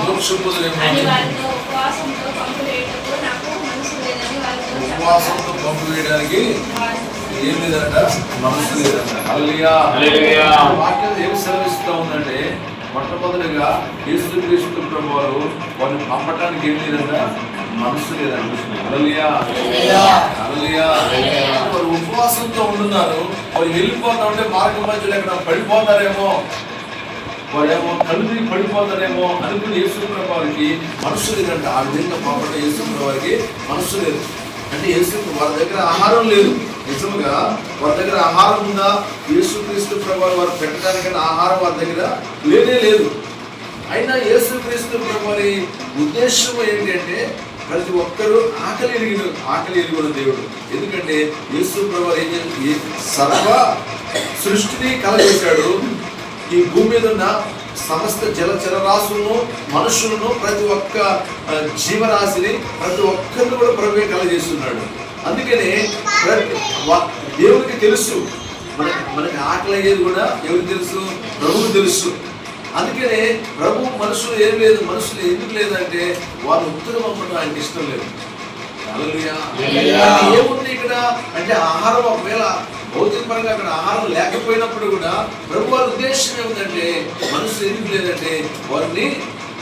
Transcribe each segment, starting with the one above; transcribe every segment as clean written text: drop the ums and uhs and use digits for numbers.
మోక్షం పొందులేమో ఉపవాసంతో పంపు వేయడానికి ఏం లేదంట, మనసు లేదంట. హల్లెలూయా. వాక్యం ఏం సెలవిస్తూ ఉందంటే, మొట్టమొదటిగా యేసుక్రీస్తు ప్రభువారు వారిని పంపటానికి ఏం లేదంట, మనసు లేదంట. హల్లెలూయా. వారు ఉపవాసంతో ఉంటున్నారు. వారు వెళ్ళిపోతా ఉంటే మార్గం మధ్యలో ఎక్కడ పడిపోతారేమో, వాడేమో కలిసి పడిపోతారేమో అనుకుని యేసుప్రభు వారికి మనసు లేదంట. ఆ విధంగా పంపడం యేసుప్రభు వారికి మనసు లేదు. అంటే యేసుప్రభు వారి దగ్గర ఆహారం లేదు. నిజముగా వారి దగ్గర ఆహారం ఉందా? యేసుక్రీస్తు ప్రభు వారు పెట్టడానికైనా ఆహారం వారి దగ్గర లేనే లేదు. అయినా యేసుక్రీస్తు ప్రభు వారి ఉద్దేశం ఏంటంటే, ప్రతి ఒక్కరూ ఆకలి ఎరిగిన దేవుడు. ఎందుకంటే యేసు ప్రభు సర్వ సృష్టిని కలగేశాడు. ఈ భూమి మీద ఉన్న సమస్త జలచరరాశులను, మనుషులను, ప్రతి ఒక్క జీవరాశిని, ప్రతి ఒక్కరిని కూడా ప్రభువే కలగజేస్తున్నాడు. అందుకనే దేవుడికి తెలుసు మనకి ఆకలి అయ్యేది కూడా ఎవరికి తెలుసు? ప్రభువుకు తెలుసు. అందుకనే ప్రభు మనుషులు ఏం లేదు, మనుషులు ఎందుకు లేదంటే వాళ్ళు ఉత్తరం పంపడం ఆయనకి ఇష్టం లేదు. ఏముంది ఇక్కడ అంటే ఆహారం, ఒకవేళ భౌతిక పరంగా అక్కడ ఆహారం లేకపోయినప్పుడు కూడా ప్రభు వారి ఉద్దేశం ఏమిటంటే, మనుషులు ఎందుకు లేదంటే వారిని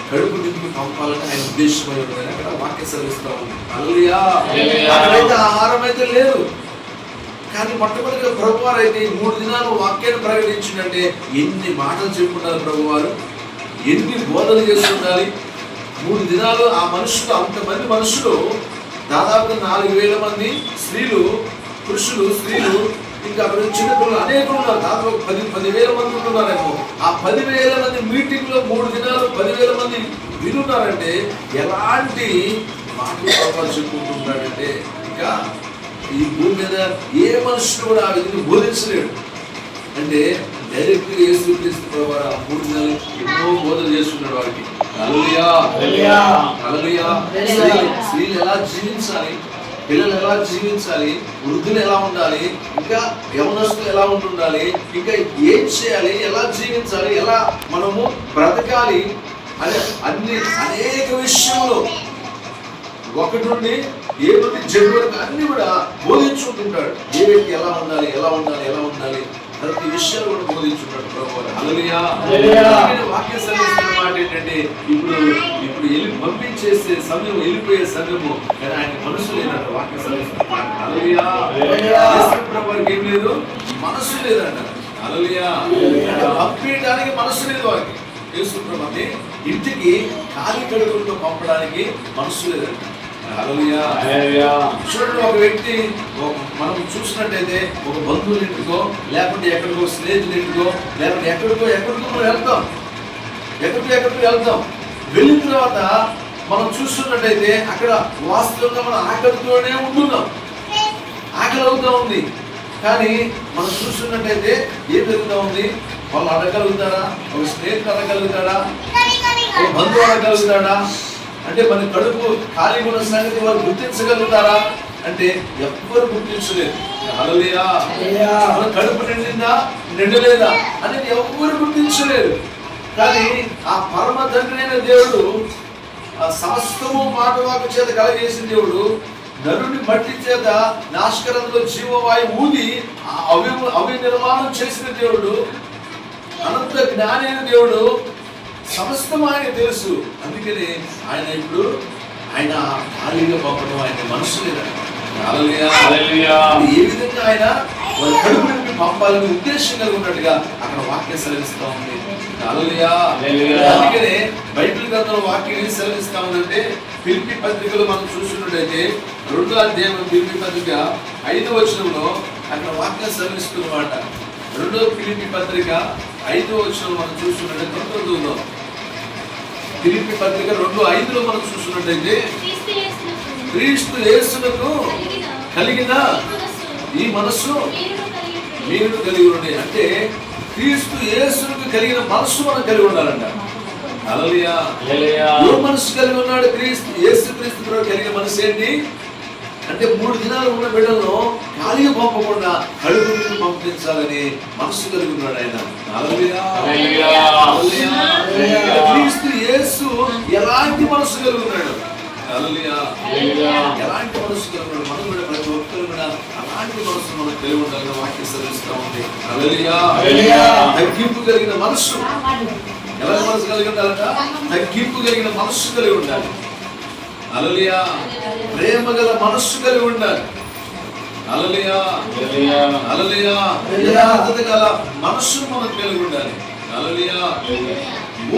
కడుపు నింపి పంపాలని ఆయన ఉద్దేశం అయి అక్కడ వాక్య సెలవిస్తూ ఉంది. అక్కడైతే ఆహారం అయితే లేదు. కానీ మొట్టమొదటిగా ప్రభు వారు అయితే 3 దినాలు వాక్యాన్ని ప్రకటించిందంటే ఎన్ని మాటలు చెప్పుకున్నారు ప్రభు వారు, ఎన్ని బోధనలు చేస్తుండాలి. 3 దినాలు ఆ మనుషులు, అంతమంది మనుషులు, దాదాపు 4,000 మంది స్త్రీలు, పురుషులు, స్త్రీలు, ఇంకా అక్కడ చిన్నపిల్లలు అనేకులు ఉన్నారు. దాదాపు 10,000 మంది ఉంటున్నారేమో. ఆ 10,000 మంది మీటింగ్ లో 3 దినాలు 10,000 మంది వినున్నారంటే ఎలాంటి మాటలు చెప్పుకుంటున్నాడంటే, ఇంకా ఈ భూమి మీద ఏ మనుషుడు కూడా ఆ విధంగా బోధించలేడు. అంటే డైరెక్ట్ యేసుక్రీస్తు ప్రభువు ఆ 3 దినాలు ఎన్నో బోధనలు చేస్తున్నాడు వారికి. స్త్రీలు ఎలా జీవించాలి, పిల్లలు ఎలా జీవించాలి, వృద్ధులు ఎలా ఉండాలి, ఇంకా యవనస్తులు ఎలా ఉండాలి, ఇంకా ఏం చేయాలి, ఎలా జీవించాలి, ఎలా మనము బ్రతకాలి అనే అనేక విషయంలో ఒకటి నుండి 7 నుండి 7 వరకు అన్ని కూడా బోధించుకుంటుంటాడు. ఏ వ్యక్తి ఎలా ఉండాలి, ఎలా ఉండాలి, ఎలా ఉండాలి, ప్రతి విషయాలు కూడా బోధించుకుంటాడు ప్రభు. హల్లెలూయా. వాక్య సెలవిస్తున్న మాట ఏంటంటే, ఇప్పుడు పంపించేసే సమయం, వెళ్ళిపోయే సమయము, కానీ ఆయన మనసు లేదంట. వాక్య సెలవిస్తున్న హల్లెలూయా. ప్రభుకి ఏం లేదు, మనసు లేదంట. హల్లెలూయా. పంపించడానికి మనసు లేదు వారికి. యేసు ప్రభుని ఇంటికి ఖాళీ కడుపులతో పంపడానికి మనసు లేదంట. చూడండి, ఒక వ్యక్తి మనం చూసినట్టయితే ఒక బంధువుల ఇంటికో, లేకుంటే ఎక్కడికో స్నేహితుల ఇంటికో, లేకుంటే ఎక్కడికో మనం వెళ్తాం. ఎక్కడికో వెళ్తాం. వెళ్ళిన తర్వాత మనం చూస్తున్నట్టయితే అక్కడ వాస్తవంగా మనం ఆకలితోనే ఉంటున్నాం. ఆకలి అవుతా ఉంది. కానీ మనం చూస్తున్నట్టయితే ఏం జరుగుతూ ఉంది? వాళ్ళు అడగలుగుతారా? ఒక స్నేహితుడు అడగలుగుతాడా? ఒక బంధువు అడగలుగుతాడా? అంటే మన కడుపు ఖాళీ ఉన్న సంగతి వాళ్ళు గుర్తించగలుగుతారా అంటే ఎవ్వరు గుర్తించలేదు. హల్లెలూయా. మన కడుపు నిండిందా, నిండలేదా అనేది ఎవ్వరు గుర్తించలేదు. కానీ ఆ పరమ తండ్రి అయిన దేవుడు, ఆ సమస్తము మాటవాకు చేత కలగజేసిన దేవుడు, నరుని మట్టి చేత నాశకరంలో జీవవాయు ఊది అవి నిర్మాణం చేసిన దేవుడు, అనంత జ్ఞాని అయిన దేవుడు, సమస్తం ఆయన తెలుసు. అందుకని ఆయన ఇప్పుడు ఆయన ఖాళీగా పంపడం ఆయన మనసు లేదండి. ఏ విధంగా ఆయన వారి కడుపు నుండి పంపాలని ఉద్దేశం కలిగి ఉన్నట్టుగా అక్కడ వాక్యం సెలవిస్తా ఉంది. అందుకనే బైబిల్ గ్రంథంలో వాక్యం సెలవిస్తా ఉందంటే, ఫిలిప్పీ పత్రికలో మనం చూస్తున్నట్టయితే 2వ అధ్యాయం ఫిలిప్పీ పత్రిక 5వ వచనంలో అక్కడ వాక్యం సెలవిస్తున్నమాట. 2వ ఫిలిప్పీ పత్రిక 5వ వచనం మనం చూస్తున్నట్టయితే, 9వ ఫిలిప్పీ పత్రిక 2:5లో మనం చూస్తున్నట్టయితే, క్రీస్తు యేసునకు కలిగిన ఈ మనస్సు మీరు కలిగి ఉండే. అంటే క్రీస్తు యేసునకు కలిగిన మనస్సు మనం కలిగి ఉండాలంట. హల్లెలూయా. ఏ మనస్సు కలిగి ఉన్నాడు? యేసు క్రీస్తు కలిగిన మనసు ఏంటి? అంటే 3 దినాలు ఉన్న బిడ్డలను ఖాళీగా పంపకుండా కడుపు నిండి పంపించాలని మనసు కలిగి ఉన్నాడు ఆయన. క్రీస్తు యేసు ఎలాంటి మనసు కలిగి ఉన్నాడు? ఎలాంటి మనసు కలిగి ఉన్నాడు? మనం కూడా ప్రతి ఒక్కరు కూడా అలాంటి మనసు మనం కలిగి ఉండాలని వాక్యం సెలవిస్తూ ఉంది. తగ్గింపు కలిగిన మనసు. ఎలాంటి మనసు కలిగి ఉండాలంట? తగ్గింపు కలిగిన మనస్సు కలిగి ఉండాలి. హల్లెలూయా. ప్రేమ గల మనస్సు కలిగి ఉండాలి. హల్లెలూయా. హల్లెలూయా. యథార్థత గల మనస్సు మనం కలిగి ఉండాలి. హల్లెలూయా.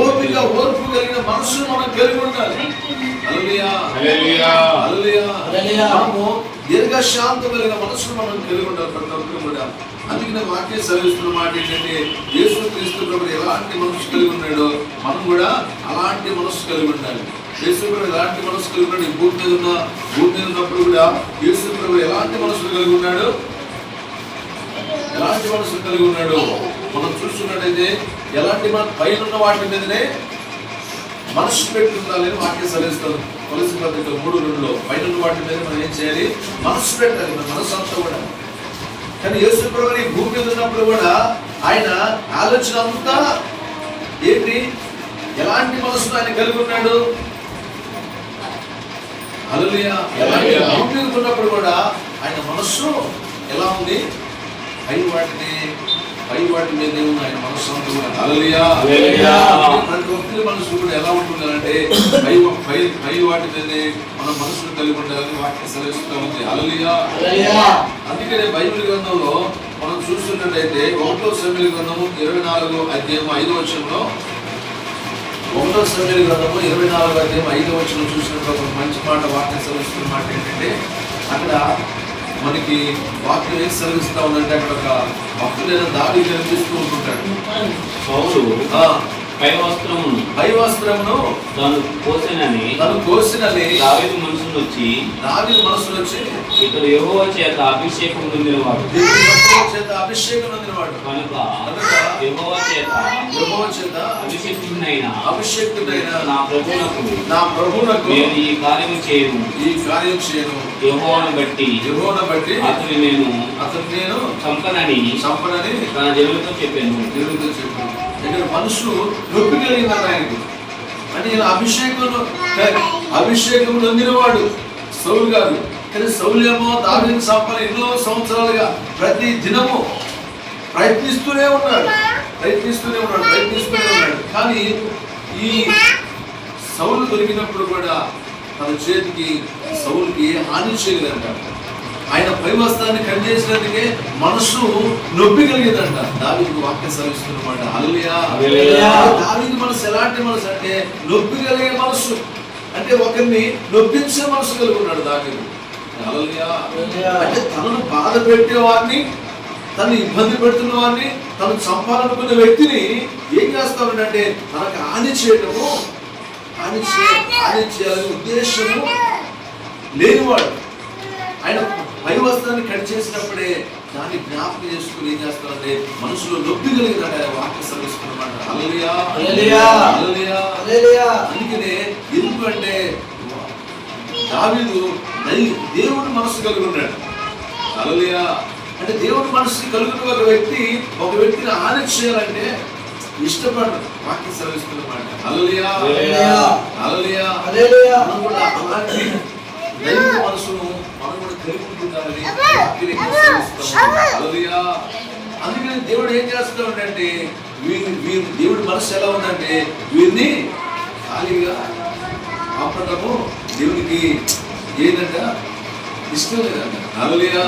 ఓపిక ఓర్పు కలిగిన మనస్సు మనం కలిగి ఉండాలి. హల్లెలూయా. హల్లెలూయా. మనము దీర్ఘశాంతం కలిగిన మనస్సును మనం కలిగి ఉండాలి ప్రతి ఒక్కరు కూడా. అందుకనే వాక్యం సెలవిస్తున్న మాట ఏంటంటే యేసుక్రీస్తు ప్రభువు ఎలాంటి మనస్సు కలిగి ఉన్నాడో మనం కూడా అలాంటి మనస్సు కలిగి ఉండాలి. యేసు ప్రభువు ఎలాంటి మనస్సు కలిగి ఉన్నాడు? భూమి మీద ఉన్నప్పుడు కూడా యేసు ప్రభువు ఎలాంటి మనస్సు కలిగి ఉన్నాడు? ఎలాంటి మనస్సు కలిగి ఉన్నాడు? మనం చూస్తున్నట్టయితే ఎలాంటి మన పైన ఉన్న వాటి మీదనే మనస్సు పెట్టి ఉండాలని వాక్యం సెలవిస్తాడు. కొలస్సీ పత్రిక 3:2 పైన ఉన్న వాటి మీద మనం ఏం చేయాలి? మనస్సు పెట్టాలి. మన మనస్సు అంతా కూడా. కానీ యేసు ప్రభువు భూమి మీద ఉన్నప్పుడు కూడా ఆయన ఆలోచన అంతా ఏంటి? ఎలాంటి మనస్సును ఆయన కలిగి ఉన్నాడు? హల్లెలూయా. ఎలాంటి భూమి మీద ఉన్నప్పుడు కూడా ఆయన మనస్సు ఎలా ఉంది? పై వాటి మీద ఉంది ఆయన మనస్సు అంతా కూడా. హల్లెలూయా. ప్రతి ఒక్కరి మనస్సు కూడా ఎలా ఉంటుందంటే పై వాటి మీదే మన మనస్సును కలిగి ఉండాలని వాక్యం సెలవిస్తూ ఉంది. హల్లెలూయా. అందుకనే బైబిల్ గ్రంథంలో మనం చూస్తున్నట్టయితే 1 సమూయేలు గ్రంథము 24 అధ్యాయం 5వ వచనంలో 1 సమూయేలు గ్రంథము 24 అధ్యాయం 5వ వచనం చూసినప్పుడు ఒక మంచి మాట వాక్యం సెలవిస్తున్న మాట ఏంటంటే అక్కడ మనకి వాక్యం ఏం సెలవిస్తా ఉందంటే అక్కడ ఒక భక్తుడైన దావీదు కనిపిస్తూ ఉంటుంటాడు. పై వస్త్రమును తను కోసినని దావీదు మనసును వచ్చి ఇతడు యెహోవా చేత అభిషేకం పొందినవాడు కనుక యెహోవా చేత అభిషేకుడైన నా ప్రభువునకు నేను ఈ కార్యం చేయను యెహోవాను బట్టి అతని నేను చంపనని తన జనులతో చెప్పాను. మనసు నొప్పి కలిగిందట ఆయనకి. అని అభిషేకం పొందినవాడు సౌలు గారు. కానీ సౌలు ఏమో దావీదును చంపాలని ఎన్నో సంవత్సరాలుగా ప్రతి దినము ప్రయత్నిస్తూనే ఉన్నాడు. కానీ ఈ సౌలు దొరికినప్పుడు కూడా తన చేతికి సౌలుకి హాని చేయలేదంట. ఆయన పై వస్త్రాన్ని కట్ చేసినందుకే మనసు నొప్పి కలిగిందంట. దావీదు వాక్యం సెలవిస్తున్నమాట. హల్లెలూయా. దావీదు మనసు ఎలాంటి మనసు అంటే నొప్పి కలిగే మనసు. అంటే ఒకరిని నొప్పించే మనసు కలిగి ఉన్నాడు దావీదు. హల్లెలూయా. అంటే తనను బాధ పెట్టే వారిని, తను ఇబ్బంది పెడుతున్న వారిని, తను చంపాలనుకున్న వ్యక్తిని ఏం చేస్తాడంటే తనకు హాని చేయాలని ఉద్దేశము లేనివాడు. ఆయన పై వస్త్రాన్ని కట్ చేసినప్పుడే దాన్ని జ్ఞాపకం చేసుకుని ఏం చేస్తారంటే మనసులో నొప్పి కలిగినట్టు ఆయన వాక్యం సెలవిస్తున్నమాట. హల్లెలూయా. అందుకనే ఎందుకంటే దావీదు దేవుడి మనసు కలిగి ఉన్నాడు. హల్లెలూయా. అంటే దేవుడి మనసు కలిగిన ఒక వ్యక్తిని హాని చేయాలంటే ఇష్టపడరు. వాక్యం సెలవిస్తున్నమాట. హల్లెలూయా. దైవ మనసును మనం కూడా కలిగి ఉండాలని అందుకని దేవుడు ఏం చేస్తున్నాడంటే దేవుడి మనసు ఎలా ఉందంటే వీరిని ఖాళీగా ఆపడము దేవుడికి ఏంటంట ఇష్టం లేదంట. హల్లెలూయా.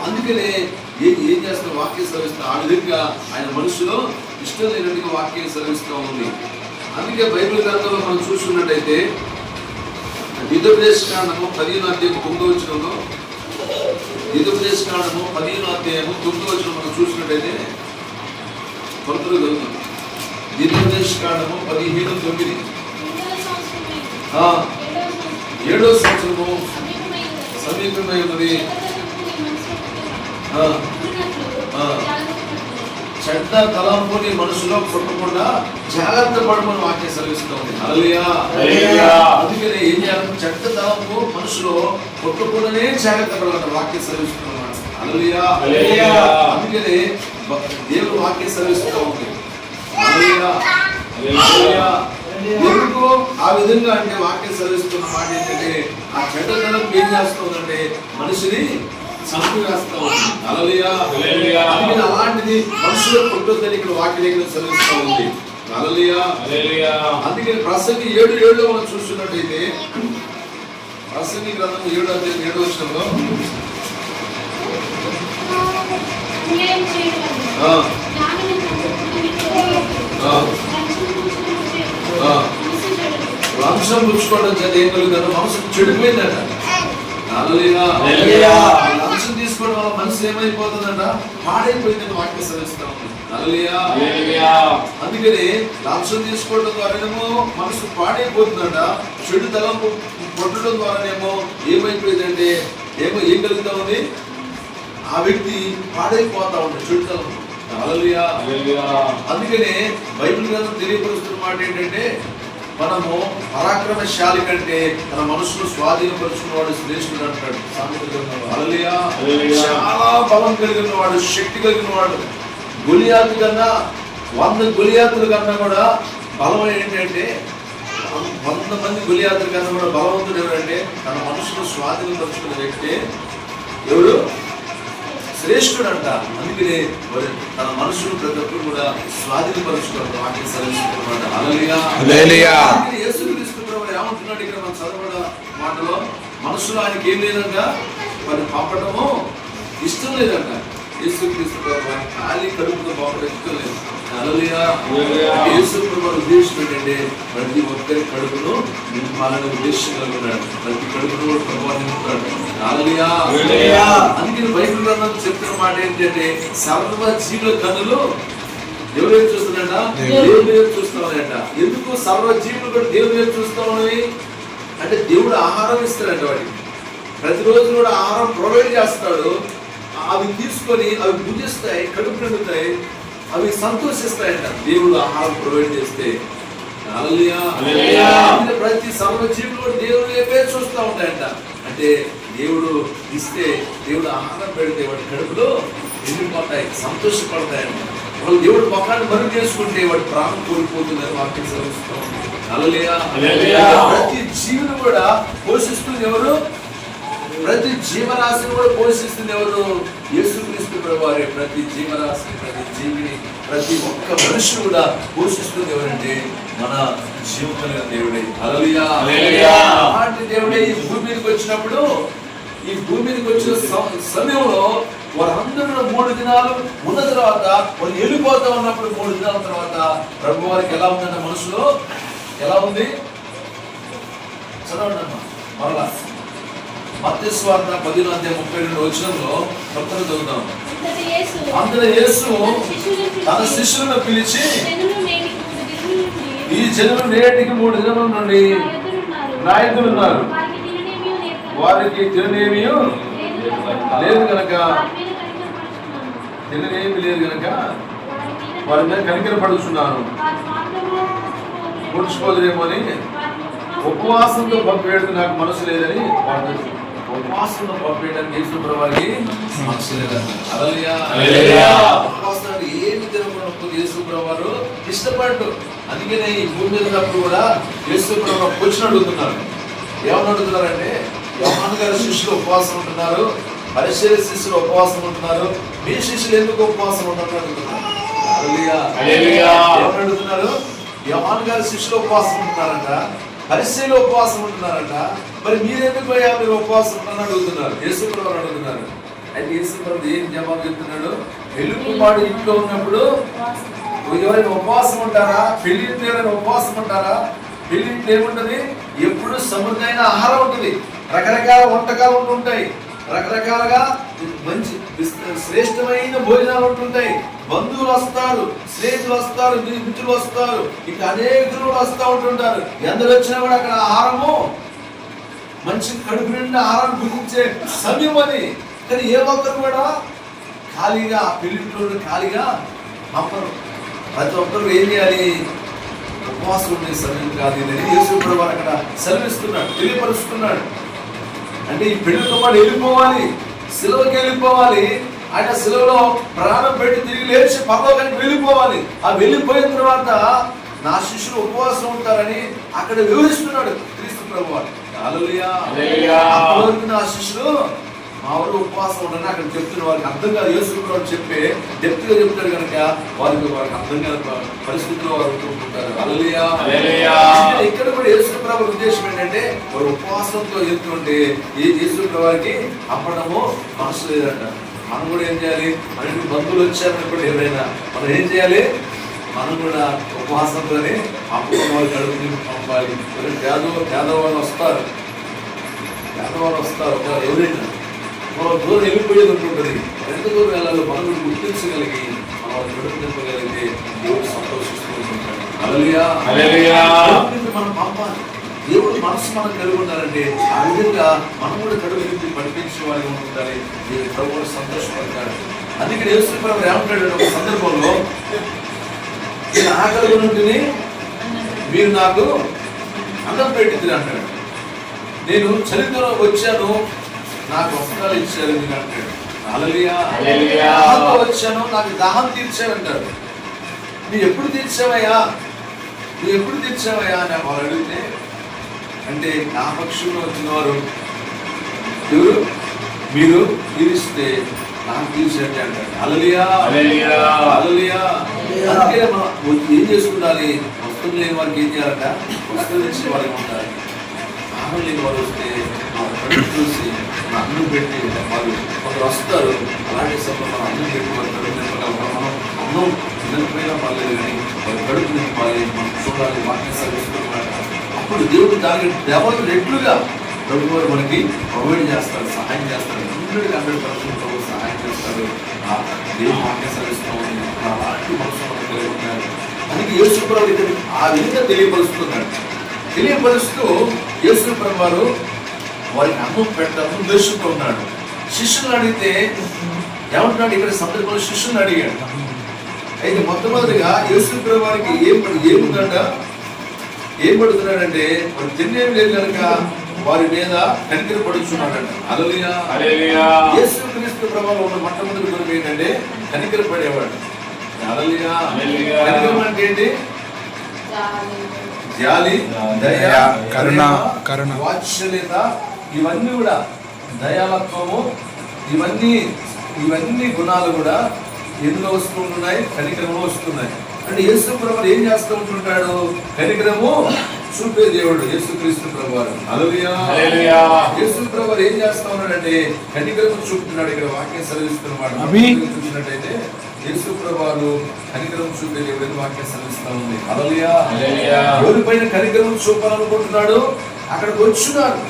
అందుకనే ఏం చేస్తున్న వాక్యం సెలవిస్తా ఆ విధంగా ఆయన మనసులో ఇష్టం లేనట్టుగా వాక్యం సెలవిస్తూ ఉంది. అందుకే బైబిల్ గ్రంథంలో మనం చూసుకున్నట్టయితే ద్వితోపదేశకాండము 15వ అధ్యాయం 9వ వచనంలో ద్వితోపదేశకాండము 15వ అధ్యాయము 9వ వచనం మనం చూసినట్టయితే కొలతలు చదువుతాం. ద్వితోపదేశకాండము 15:9 7వ సంవత్సరము సమీపమై ఉన్నది. చెడ్డ తలంపు నీ మనసులో కొట్టకుండా జాగ్రత్త పడమని వాక్యం సెలవిస్తుంది. హల్లెలూయా. అందుకనే ఏం చేయాలి? చెడ్డ తలంపు మనసులో కొట్టకుండానే జాగ్రత్త పడాలంట వాక్యం సెలవిస్తున్నాడు. హల్లెలూయా. అందుకనే దేవుడు వాక్యం సెలవిస్తూ ఉంది. హల్లెలూయా. ఎందుకు ఆ విధంగా అంటే వాక్యం సెలవిస్తున్న మాట ఏంటంటే ఆ చెడ్డతనం ఏం చేస్తుందంటే మనిషిని చంపివేస్తా ఉంది. హల్లెలూయా. అలాంటిది మనుషులు కొట్టొద్దని ఇక్కడ వాక్యం సెలవిస్తూ ఉంది. హల్లెలూయా. అందుకని ప్రసంగి 7:7 మనం చూస్తున్నట్టయితే ప్రసంగి గ్రంథం 7:7 వచనంలో వంశం పుచ్చుకోవడం చేత ఏం కలుగుతారు? వంశం చెడిపోయిందట. లంచం తీసుకోవడం వల్ల మనసు ఏమైపోతుందంట? పాడైపోయిందని వాక్యం సెలవిస్తా ఉంది. అందుకని లంచం తీసుకోవడం ద్వారానేమో మనసు పాడైపోతుందంట. చెడు తలంపు కొట్టడం ద్వారానేమో ఏమైపోయిందంటే ఏం కలుగుతా ఉంది? ఆ వ్యక్తి పాడైపోతా ఉంటాడు చెడు తలంపు. అందుకనే బైబిల్ గ్రంథం తెలియపరుస్తున్న మాట ఏంటంటే మనము పరాక్రమశాలి కంటే తన మనసును స్వాధీనపరుచుకున్నవాడు శ్రేష్ఠుడు అంటాడు సామెతల గ్రంథంలో. హల్లెలూయా. చాలా బలం కలిగిన వాడు, శక్తి కలిగిన వాడు, గొలియాతు కన్నా 100 గొలియాతుల కన్నా కూడా బలం ఏంటంటే 100 మంది గొలియాతుల కన్నా కూడా బలవంతుడు ఎవరంటే తన మనసును స్వాధీనపరుచుకున్న వ్యక్తి ఎవరు? శ్రేష్ఠుడు అంట. అందుకనే తన మనసును ప్రతి ఒక్కరు కూడా స్వాధీనపరుచుకోవాలి వాక్యం సెలవిస్తున్నమాట. హల్లెలూయా. యేసుక్రీస్తు ప్రభువు ఏమంటున్నాడు ఇక్కడ మనం చదవడ మాటలో? మనసులో ఆయనకి ఏం లేదంట, మరి పంపడము ఇష్టం లేదంట. యేసుక్రీస్తు ప్రభువు ఖాళీ కడుపుతో పంపడం ఇష్టం లేదు. హల్లెలూయా. యేసు ప్రభువు ఉద్దేశం ఏంటంటే ప్రతి ఒక్కరి కడుపును నింపాలని ఉద్దేశం కలిగి ఉన్నాడు. ప్రతి కడుపును కూడా ప్రభువు నింపుతాడు. హల్లెలూయా. అందుకని బైబిల్ గ్రంథం చెప్తున్న మాట ఏంటంటే సర్వ జీవుల కన్నులు ఎవరు ఏం చూస్తున్నాడ? దేవుని వైపు చూస్తామన్నట. ఎందుకు సర్వ జీవులు కూడా దేవుని వైపు చూస్తామని అంటే దేవుడు ఆహారం ఇస్తాడంట. వాడికి ప్రతిరోజు కూడా ఆహారం ప్రొవైడ్ చేస్తాడు. అవి తీసుకొని అవి భుజిస్తాయి, కడుపు నిండుతాయి, అవి సంతోషిస్తాయంట దేవుడు ఆహారం ప్రొవైడ్ చేస్తే. ప్రతి సర్వ జీవులు కూడా దేవుని వైపే చూస్తూ ఉంటాయంట. అంటే దేవుడు ఇస్తే, దేవుడు ఆహారం పెడితే వాడి కడుపులో నిండిపోతాయి, సంతోషపడతాయంట. వాళ్ళు దేవుడు మొఖాన్ని మరుగు చేసుకుంటే వాడి ప్రాణం కోల్పోతుందని వాక్యం సెలవిస్తూ ఉంది. హల్లెలూయా. ప్రతి జీవిని కూడా పోషిస్తుంది ఎవరు? ప్రతి జీవరాశిని కూడా పోషిస్తుంది ఎవరు? యేసుక్రీస్తు ప్రభువారే. ప్రతి జీవరాశిని, ప్రతి జీవిని, ప్రతి ఒక్క మనిషిని కూడా పోషిస్తుంది ఎవరంటే మన జీవం కలిగిన దేవుడే. హల్లెలూయా. అలాంటి దేవుడే ఈ భూమి మీదకి వచ్చినప్పుడు, ఈ భూమి మీదకి వచ్చిన సమయంలో వారందరూ 3 దినాలు ఉన్న తర్వాత వాళ్ళు వెళ్ళిపోతా ఉన్నప్పుడు 3 దినాల తర్వాత ప్రభు వారికి ఎలా ఉందంటే మనసులో ఎలా ఉంది? చదవండి అమ్మా మరలా. మత్తయి సువార్త 10:32 వచనంలో కొత్తగా చదువుతాం. అంతటా యేసు తన శిష్యులను పిలిచి, ఈ జనులు నేటికి 3 దినముల నుండి నా యొద్ద ఉన్నారు, వారికి తిననేమీ లేదు గనక వారి మీద కనికరపడుచున్నాను, పుడుచుకోలేమో అని ఉపవాసంతో పంపేయడం నాకు మనసు లేదని వాళ్ళు ఉపవాసంతో పంపేయడానికి యేసు ప్రభువారికి మనసు లేదన్న. హల్లెలూయా. ఉపవాసాన్ని ఏమి తినకుండా యేసు ప్రభువారు ఇష్టపడ్డు. అందుకనే ఈ భూమి మీద ఉన్నప్పుడు కూడా యేసు ప్రభువు క్వశ్చన్ అడుగుతున్నారు. ఏమని అడుగుతున్నారంటే, యోహాను గారి శిష్యులు ఉపవాసం ఉంటున్నారు, పరిసయ్యుల శిష్యులు ఉపవాసం ఉంటున్నారు, మీ శిష్యులు ఎందుకు ఉపవాసం ఉంటున్నారు అడుగుతున్నారు. హల్లెలూయా. ఏమని అడుగుతున్నారు? యోహాను గారి శిష్యులు ఉపవాసం ఉంటున్నారంట, పరిసయ్యులు ఉపవాసం ఉంటున్నారంట, మరి మీరెందుకు మీరు ఉపవాసం ఉంటున్నారని అడుగుతున్నారు. యేసు ప్రభువు అడుగుతున్నారు. అయితే యేసు ప్రభువు ఏం జవాబు చెప్తున్నాడు? పెళ్ళికుమారుడు ఇంట్లో ఉన్నప్పుడు ఎవరైనా ఉపవాసం ఉంటారా? పెళ్లింట్లో ఎవరైనా ఉపవాసం ఉంటారా? పెళ్లింట్లో ఏముంటది? ఎప్పుడు సమృద్ధమైన ఆహారం ఉంటుంది, రకరకాల వంటకాలు ఉంటుంటాయి, రకరకాలుగా మంచి శ్రేష్టమైన భోజనాలు ఉంటుంటాయి, బంధువులు వస్తారు, స్నేహితులు వస్తారు, మిత్రులు వస్తారు, ఇంకా అనేకులు వస్తూ ఉంటుంటారు. ఎందరు వచ్చినా కూడా అక్కడ ఆహారము మంచి కడుపు నిండా ఆహారం భుజించే సమయం అది. కానీ ఏ ఒక్కరు కూడా ఖాళీగా పెళ్లింట్లో ఖాళీగా పంపరు. ప్రతి ఒక్కరు ఏం చేయాలి? ఉపవాసం ఉండే సమయం కాదు ఇదని యేసు ప్రభువు అక్కడ సెలవిస్తున్నాడు, తెలియపరుస్తున్నాడు. అంటే ఈ పెళ్లితో పాటు వెళ్ళిపోవాలి, సిలువకి వెళ్ళిపోవాలి. ఆయన సిలువలో ప్రాణం పెట్టి తిరిగి లేచి పరలోకానికి వెళ్ళిపోవాలి. ఆ వెళ్ళిపోయిన తర్వాత నా శిష్యులు ఉపవాసం ఉంటారని అక్కడ వివరిస్తున్నాడు క్రీస్తు ప్రభువు. హల్లెలూయా. అప్పటివరకు నా శిష్యులు మా ఊరు ఉపవాసం ఉండని అక్కడ చెప్తున్న వారికి అర్థం కాదు. యేసు ప్రభువు చెప్పే డెప్త్ గా చెప్తాడు కనుక వారికి అర్థం కాని పరిస్థితుల్లో వారు ఉంటుంటారు. హల్లెలూయా. ఇక్కడ కూడా యేసు ప్రభు ఉద్దేశం ఏంటంటే వారు ఉపవాసంతో వెళ్తుంటే యేసు ప్రభువుకి అప్పడము మనసు లేదంట. మనం కూడా ఏం చేయాలి? మన ఇంటికి బంధువులు వచ్చారని కూడా ఎవరైనా మనం ఏం చేయాలి? మనం కూడా ఉపవాసంతోనే అప్పుడు వాళ్ళు కడుపు పంపాలి. పేదవాళ్ళు వస్తారు, పేదవాళ్ళు వస్తారు. ఎవరైనా మనం దూరం వెళ్ళిపోయేది ఉంటుంటుంది. ఎంత దూరం వెళ్ళాలో మనం కూడా గుర్తించగలిగి మనం కడుపు నింపగలిగితే దేవుడు సంతోషిస్తూ ఉంటాడు. హల్లెలూయా. మనం పంపాలి. దేవుడు మనసు మనం కలిగి ఉండాలంటే ఆ విధంగా మనం కూడా కడుపు నింపి పడిపించే వాళ్ళు ఉండాలి. దేవుడు ప్రభువు సంతోషపడతాడు. అందుకే యేసు ప్రభువు ఏమంటాడు ఒక సందర్భంలో, నేను ఆకలి నుండి మీరు నాకు అన్నం పెట్టింది అంటాడు. నేను చలితో వచ్చాను, నాకు వస్త్రాలు ఇచ్చారు మీరు అంటాడు. హల్లెలూయా. వచ్చాను, నాకు దాహం తీర్చారంటాడు. నువ్వు ఎప్పుడు తీర్చావయ్యా, నువ్వు ఎప్పుడు తీర్చావయ్యా అని వాళ్ళు అడిగితే, అంటే నా పక్షంలో వచ్చిన వారు ఎవరు? మీరు తీరిస్తే నాకు తీర్చండి అంటాడు. హల్లెలూయా. అందుకే మనం ఏం చేసుకుంటాలి? వస్తువులు లేని వారికి ఏం చేయాలంట? వస్తువులు ఇచ్చే వాళ్ళకి ఉండాలి. ఆహారం లేని వారు వస్తే కడుపు చూసి మన అన్నం పెట్టి వాళ్ళు కొందరు వస్తారు. అలాంటి సమయంలో మనం అన్నం పెట్టి వాళ్ళు కడుపు నింపగలం. మనం అన్నం తినకపోయినా పర్లేదు కానీ వాళ్ళు కడుపు నింపాలి, మనం చూడాలి, వాక్యం సరిస్తున్నాడు. అప్పుడు దేవుడు దానికి డబల్ రెట్లుగా ప్రభు వారు మనకి ప్రొవైడ్ చేస్తారు, సహాయం చేస్తారు. 100% సహాయం చేస్తారు. దేవుడు వాక్యం సరిస్తామని అలాంటి మనసు మనకు కలిగి ఉంటారు. అందుకే యేసు ప్రభు ఇక్కడ ఆ విధంగా తెలియపరుస్తున్నాడు. తెలియపరుస్తూ యేసు ప్రభు వారు వారికి అన్నం పెట్టాలని ఉద్దేశంతో ఉన్నాడు. శిష్యులను అడిగితే ఏమంటున్నాడు? ఇక్కడ సందర్భంలో శిష్యులను అడిగాడు. అయితే మొట్టమొదటిగా యేసు ప్రభు వారికి ఏముందంట? ఏం పడుతున్నాడంటే వారు తినేం లేదు కనుక వారి మీద కనికర పడుచున్నాడంట. హల్లెలూయా. యేసు క్రీస్తు ప్రభువులో ఉన్న మొట్టమొదటి గుణం ఏంటంటే కనికర పడేవాడు. హల్లెలూయా. కనికరం అంటే ఏంటి? జాలి, దయ, కరుణ, వాత్సల్యత, ఇవన్నీ కూడా దయాలత్వము, ఇవన్నీ గుణాలు కూడా ఎందులో వస్తున్నాయి? కనికరము వస్తున్నాయి. అంటే యేసు ప్రభువు ఏం చేస్తూ ఉంటుంటాడు? కనికరము చూపే దేవుడు యేసుక్రీస్తు ప్రభువారు. హల్లెలూయా. యేసు ప్రభువు ఏం చేస్తా ఉన్నాడంటే కనికరము చూపుతున్నాడు. ఇక్కడ వాక్యం సెలవిస్తున్నాడు. చూసినట్టయితే యేసు ప్రభువు కనికరం చూపే దేవుడు వాక్యం సెలవిస్తా ఉంది. హల్లెలూయా. ఎవరిపైన కనికరం చూపాలనుకుంటున్నాడు? అక్కడికి వచ్చున్నారు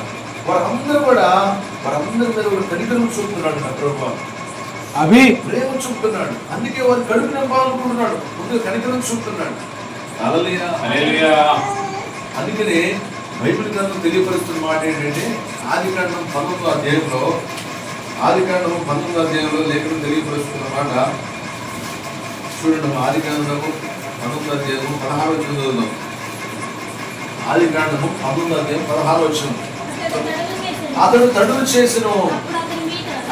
వారందరూ కూడా, వారందరి మీద కూడా కనికరం చూపుతున్నాడు ప్రభువు. ప్రేమ చూపుతున్నాడు. అందుకే వారు కడుపు నింపాలనుకుంటున్నాడు. ముందు కనికరం చూపుతున్నాడు. హల్లెలూయా. అందుకనే బైబిల్ గ్రంథం తెలియపరుస్తున్న మాట ఏంటంటే ఆదికాండం 19వ అధ్యాయంలో లేఖనం తెలియపరుస్తున్న మాట చూడండి. ఆదికాండము 19వ అధ్యాయము 16వ వచనం. ఆదికాండము 19వ అధ్యాయం 16వ వచనం. అతడు తడువు చేసెను,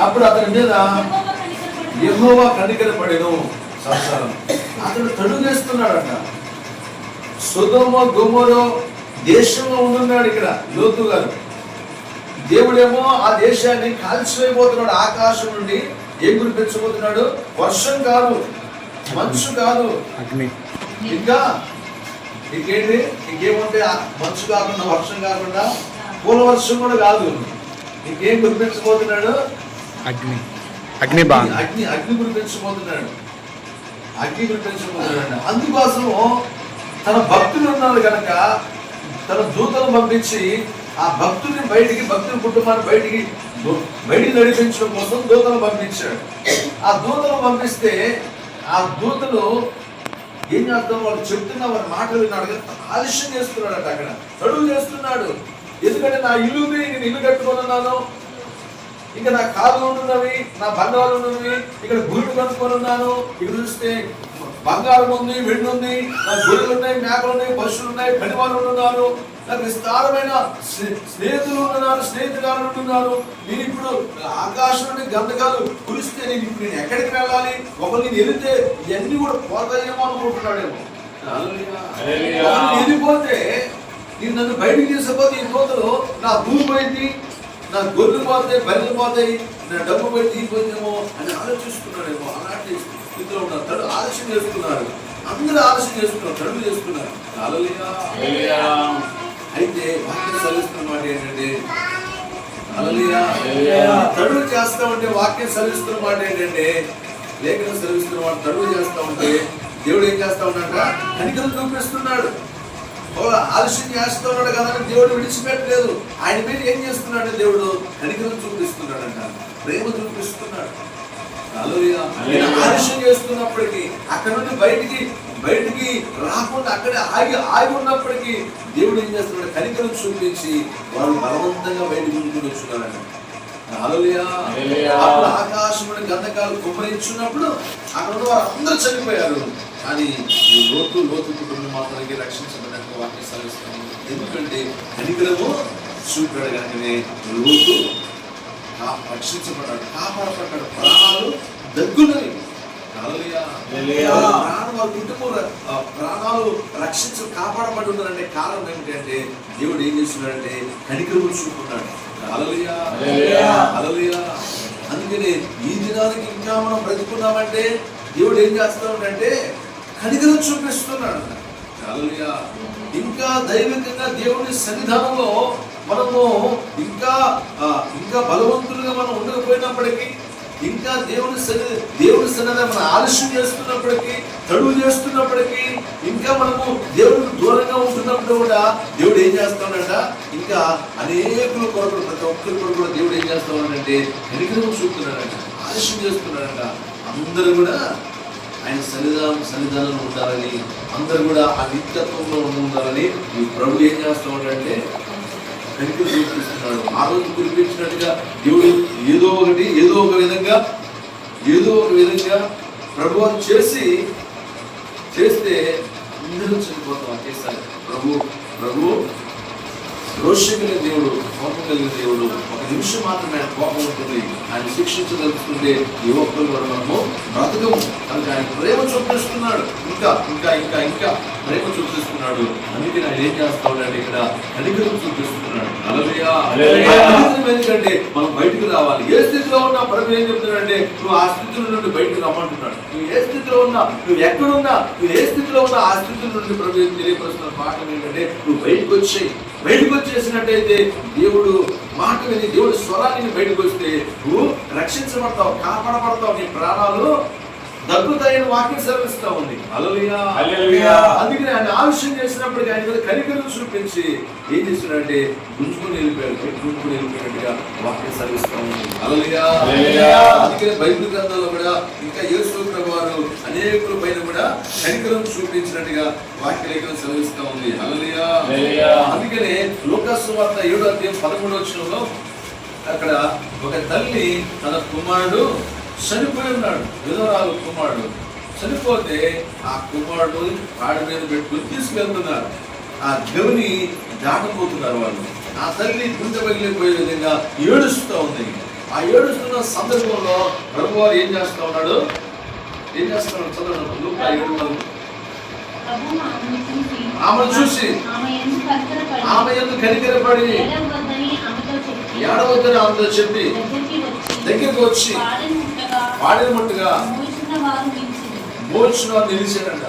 అప్పుడు అతని మీద యెహోవా కనికరపడెను. సంసారం అతడు తడుగేస్తున్నాడట. సొదొమ గొమొర దేశంలో ఉన్నాడు ఇక్కడ లోతు గారు. దేవుడేమో ఆ దేశాన్ని కాల్చివేయబోతున్నాడు. ఆకాశం నుండి ఏం కురిపించబోతున్నాడు? వర్షం కాదు, మంచు కాదు, ఇంకా ఇంకేంటి? ఇంకేముంటే మంచు కాకుండా, వర్షం కాకుండా, పూల వర్షం కూడా కాదు. ఇంకేం కురిపించబోతున్నాడు? అగ్ని కురిపించబోతున్నాడు. అందుకోసము తన భక్తులు ఉన్నారు కనుక తన దూతను పంపించి ఆ భక్తుని భక్తుని కుటుంబాన్ని బయటికి నడిపించడం కోసం దూతను పంపించాడు. ఆ దూతను పంపిస్తే ఆ దూతలు ఏం చేస్తాం? వాళ్ళు చెప్తున్నా వారి మాటలు విన్నాడు కదా, ఆలస్యం చేస్తున్నాడు. అక్కడ తడువు చేస్తున్నాడు. ఎందుకంటే నా నేను ఇల్లు కట్టుకొని, ఇంకా నా కార్లు ఉంటున్నవి, నా బంగారు ఉన్నవి, ఇక్కడ గురుడు కనుక్కొని ఉన్నాను. ఇక్కడ చూస్తే బంగారం ఉంది, వెండి ఉంది, నాకు గొర్రెలు ఉన్నాయి, మేకలు ఉన్నాయి, పశువులు ఉన్నాయి, పనివాళ్ళు ఉన్నారు, నాకు విస్తారమైన స్నేహితులు ఉన్నారు, స్నేహితురాలు ఉంటున్నారు. నేను ఇప్పుడు ఆకాశం నుండి గంధకాలు కురిస్తే నేను ఇప్పుడు నేను ఎక్కడికి వెళ్ళాలి, ఒకరు నేను వెళితే ఇవన్నీ కూడా పోతాయేమో అనుకుంటున్నాడేమో. వెళ్ళిపోతే నేను నన్ను బయటికి తీసుకుపోతే ఈ కోతలు నా భూమి పోయింది, నా గొర్రెలు పోతాయి, బర్రెలు పోతాయి, నా డబ్బు పోయి తీసిపోయిందేమో అని ఆలోచిస్తున్నాడేమో. అలాంటి స్థితిలో ఉన్నారు. తడు ఆలస్యం చేస్తున్నారు, అందరూ ఆలస్యం చేస్తున్నారు, తడుగు చేస్తున్నారు. అయితే వాక్యం సరిస్తున్న మాట ఏంటంటే, తడుగు చేస్తా ఉంటే వాక్యం సరిస్తున్న మాట ఏంటంటే, లేఖనం సరిస్తున్న మాట తడుగు చేస్తా ఉంటే దేవుడు ఏం చేస్తా ఉన్నాడ, కనికరం చూపిస్తున్నాడు. ఆలస్యం చేస్తూ ఉన్నాడు కదా దేవుడు విడిచిపెట్టలేదు. ఆయన మీద ఏం చేస్తున్నాడు, దేవుడు కనికరం చూపిస్తున్నాడు అంట, ప్రేమ చూపిస్తున్నాడు. ఆలస్యం చేస్తున్నప్పటికీ అక్కడ నుండి బయటికి రాకుండా అక్కడే ఆగి ఉన్నప్పటికీ దేవుడు ఏం చేస్తున్నాడు, కనికరం చూపించి వాళ్ళు బలవంతంగా బయటికి ముందుకు వచ్చున్నారంట. అప్పుడు ఆకాశం గంధకాలు కుమ్మరించున్నప్పుడు అక్కడ ఉన్న వారు అందరూ చనిపోయారు. కానీ ఈ లోతు కుటుంబం మాత్రానికి రక్షించబడినట్టు వాక్యం సరిస్తాము. ఎందుకంటే కనికరము చూపాడు కనుకనే లోతు రక్షించబడ్డాడు, కాపాడబడ్డాడు, ప్రాణాలు దగ్గున్నవి. ప్రాణాలు కాపాడబడి ఉన్నారంటే కారణం ఏమిటంటే దేవుడు ఏం చేస్తున్నాడంటే కనికరము చూపుతున్నాడు. అందుకనే ఈ దినానికి ఇంకా మనం బ్రతుకున్నామంటే దేవుడు ఏం చేస్తున్నాడంటే కనికరం చూపిస్తున్నాడు. ఇంకా దైవికంగా దేవుని సన్నిధానంలో మనము ఇంకా బలవంతులుగా మనం ఉండకపోయినప్పటికీ, ఇంకా దేవుని సన్నిధానం మనం ఆలస్యం చేస్తున్నప్పటికీ, తడువు చేస్తున్నప్పటికీ, ఇంకా మనము దేవుడికి దూరంగా ఉంటున్నప్పుడు కూడా దేవుడు ఏం చేస్తాడంట, ఇంకా అనేకుల కొరకు ప్రతి ఒక్కరి కొరకు కూడా దేవుడు ఏం చేస్తాడంటే కనికరం చూపుతున్నాడంట, ఆలస్యం చేస్తున్నాడంట. అందరూ కూడా ఆయన సన్నిధానంలో ఉండాలని, అందరూ కూడా ఆ నిత్యత్వంలో ఉండాలని ఈ ప్రభు ఏం చేస్తూ ఉంటాడంటే కనికరం చూపిస్తున్నాడు. ఆ రోజు కురిపించినట్టుగా దేవుడు ఏదో ఒక విధంగా ప్రభుత్వం చేస్తే అందరూ చనిపోతాం ఒకేసారి. ప్రభు రోషం కలిగిన దేవుడు, కోపం కలిగిన దేవుడు. ఒక నిమిషం మాత్రమే ఆయన కోపం ఉంటుంది. ఆయన శిక్షించదలుచుకుంటే ఈ ఒక్కరు కూడా మనము బ్రతకము. కనుక ఆయన ప్రేమ చూపిస్తున్నాడు, ఇంకా ప్రేమ చూపిస్తున్నాడు. అందుకే ఆయన ఏం చేస్తా ఉన్నాడు, ఇక్కడ కనికరం చూపిస్తున్నాడు. ఎందుకంటే మనం బయటకు రావాలి. ఏ స్థితిలో ఉన్నా ప్రభు ఏం చెప్తున్నాడంటే నువ్వు ఆ స్థితిలో నుండి బయటకు రమ్మంటున్నాడు. నువ్వు ఏ స్థితిలో ఉన్నా, నువ్వు ఎక్కడున్నా, నువ్వు ఏ స్థితిలో ఉన్నా ఆ స్థితి నుండి ప్రభు తెలియపరుస్తున్న పాఠం ఏంటంటే నువ్వు బయటకు వచ్చేసినట్టయితే దేవుడు మాట విని దేవుడు స్వరాన్ని బయటకు వస్తే నువ్వు రక్షించబడతావు, కాపాడబడతావు, నీ ప్రాణాలు దగ్గుతాయని వాక్యం సెలవిస్తా ఉంది. అందుకని ఆయన ఆలస్యం చేసినప్పటికీ ఆయన మీద కనికరం చూపించి ఏం చేస్తున్నాడంటే గుంజుకుని వెళ్ళిపోయినట్టుగా వాక్యం సెలవిస్తా ఉంది. అందుకని బైబిల్ గ్రంథంలో కూడా ఇంకా యేసు ప్రభువు వారు అనేకుల పైన కూడా కనికరం చూపించినట్టుగా వాక్య లేఖనం సెలవిస్తా ఉంది. అందుకనే లూకాసు వార్త 7వ అధ్యాయం 13వ వచనంలో అక్కడ ఒక తల్లి తన కుమారుడు చనిపోయి ఉన్నాడు, విధవరాలు కుమారుడు చనిపోతే ఆ కుమారుడు వాడి మీద పెట్టుకుని తీసుకెళ్తున్నారు. ఆ గవిని దాటపోతున్నారు వాళ్ళు. ఆ తల్లి గుండె పగిలిపోయే విధంగా ఏడుస్తూ ఉంది. ఆ ఏడుస్తున్న సందర్భంలో ప్రభు వారు ఏం చేస్తా ఉన్నాడు చదవండి. ఆమెను చూసి ఆమె ఎందుకు కనికరపడి ఏడవద్దని ఆమెతో చెప్పి దగ్గరికి వచ్చి పాడిన మట్టుగా మోచిన నిలిచాడంట.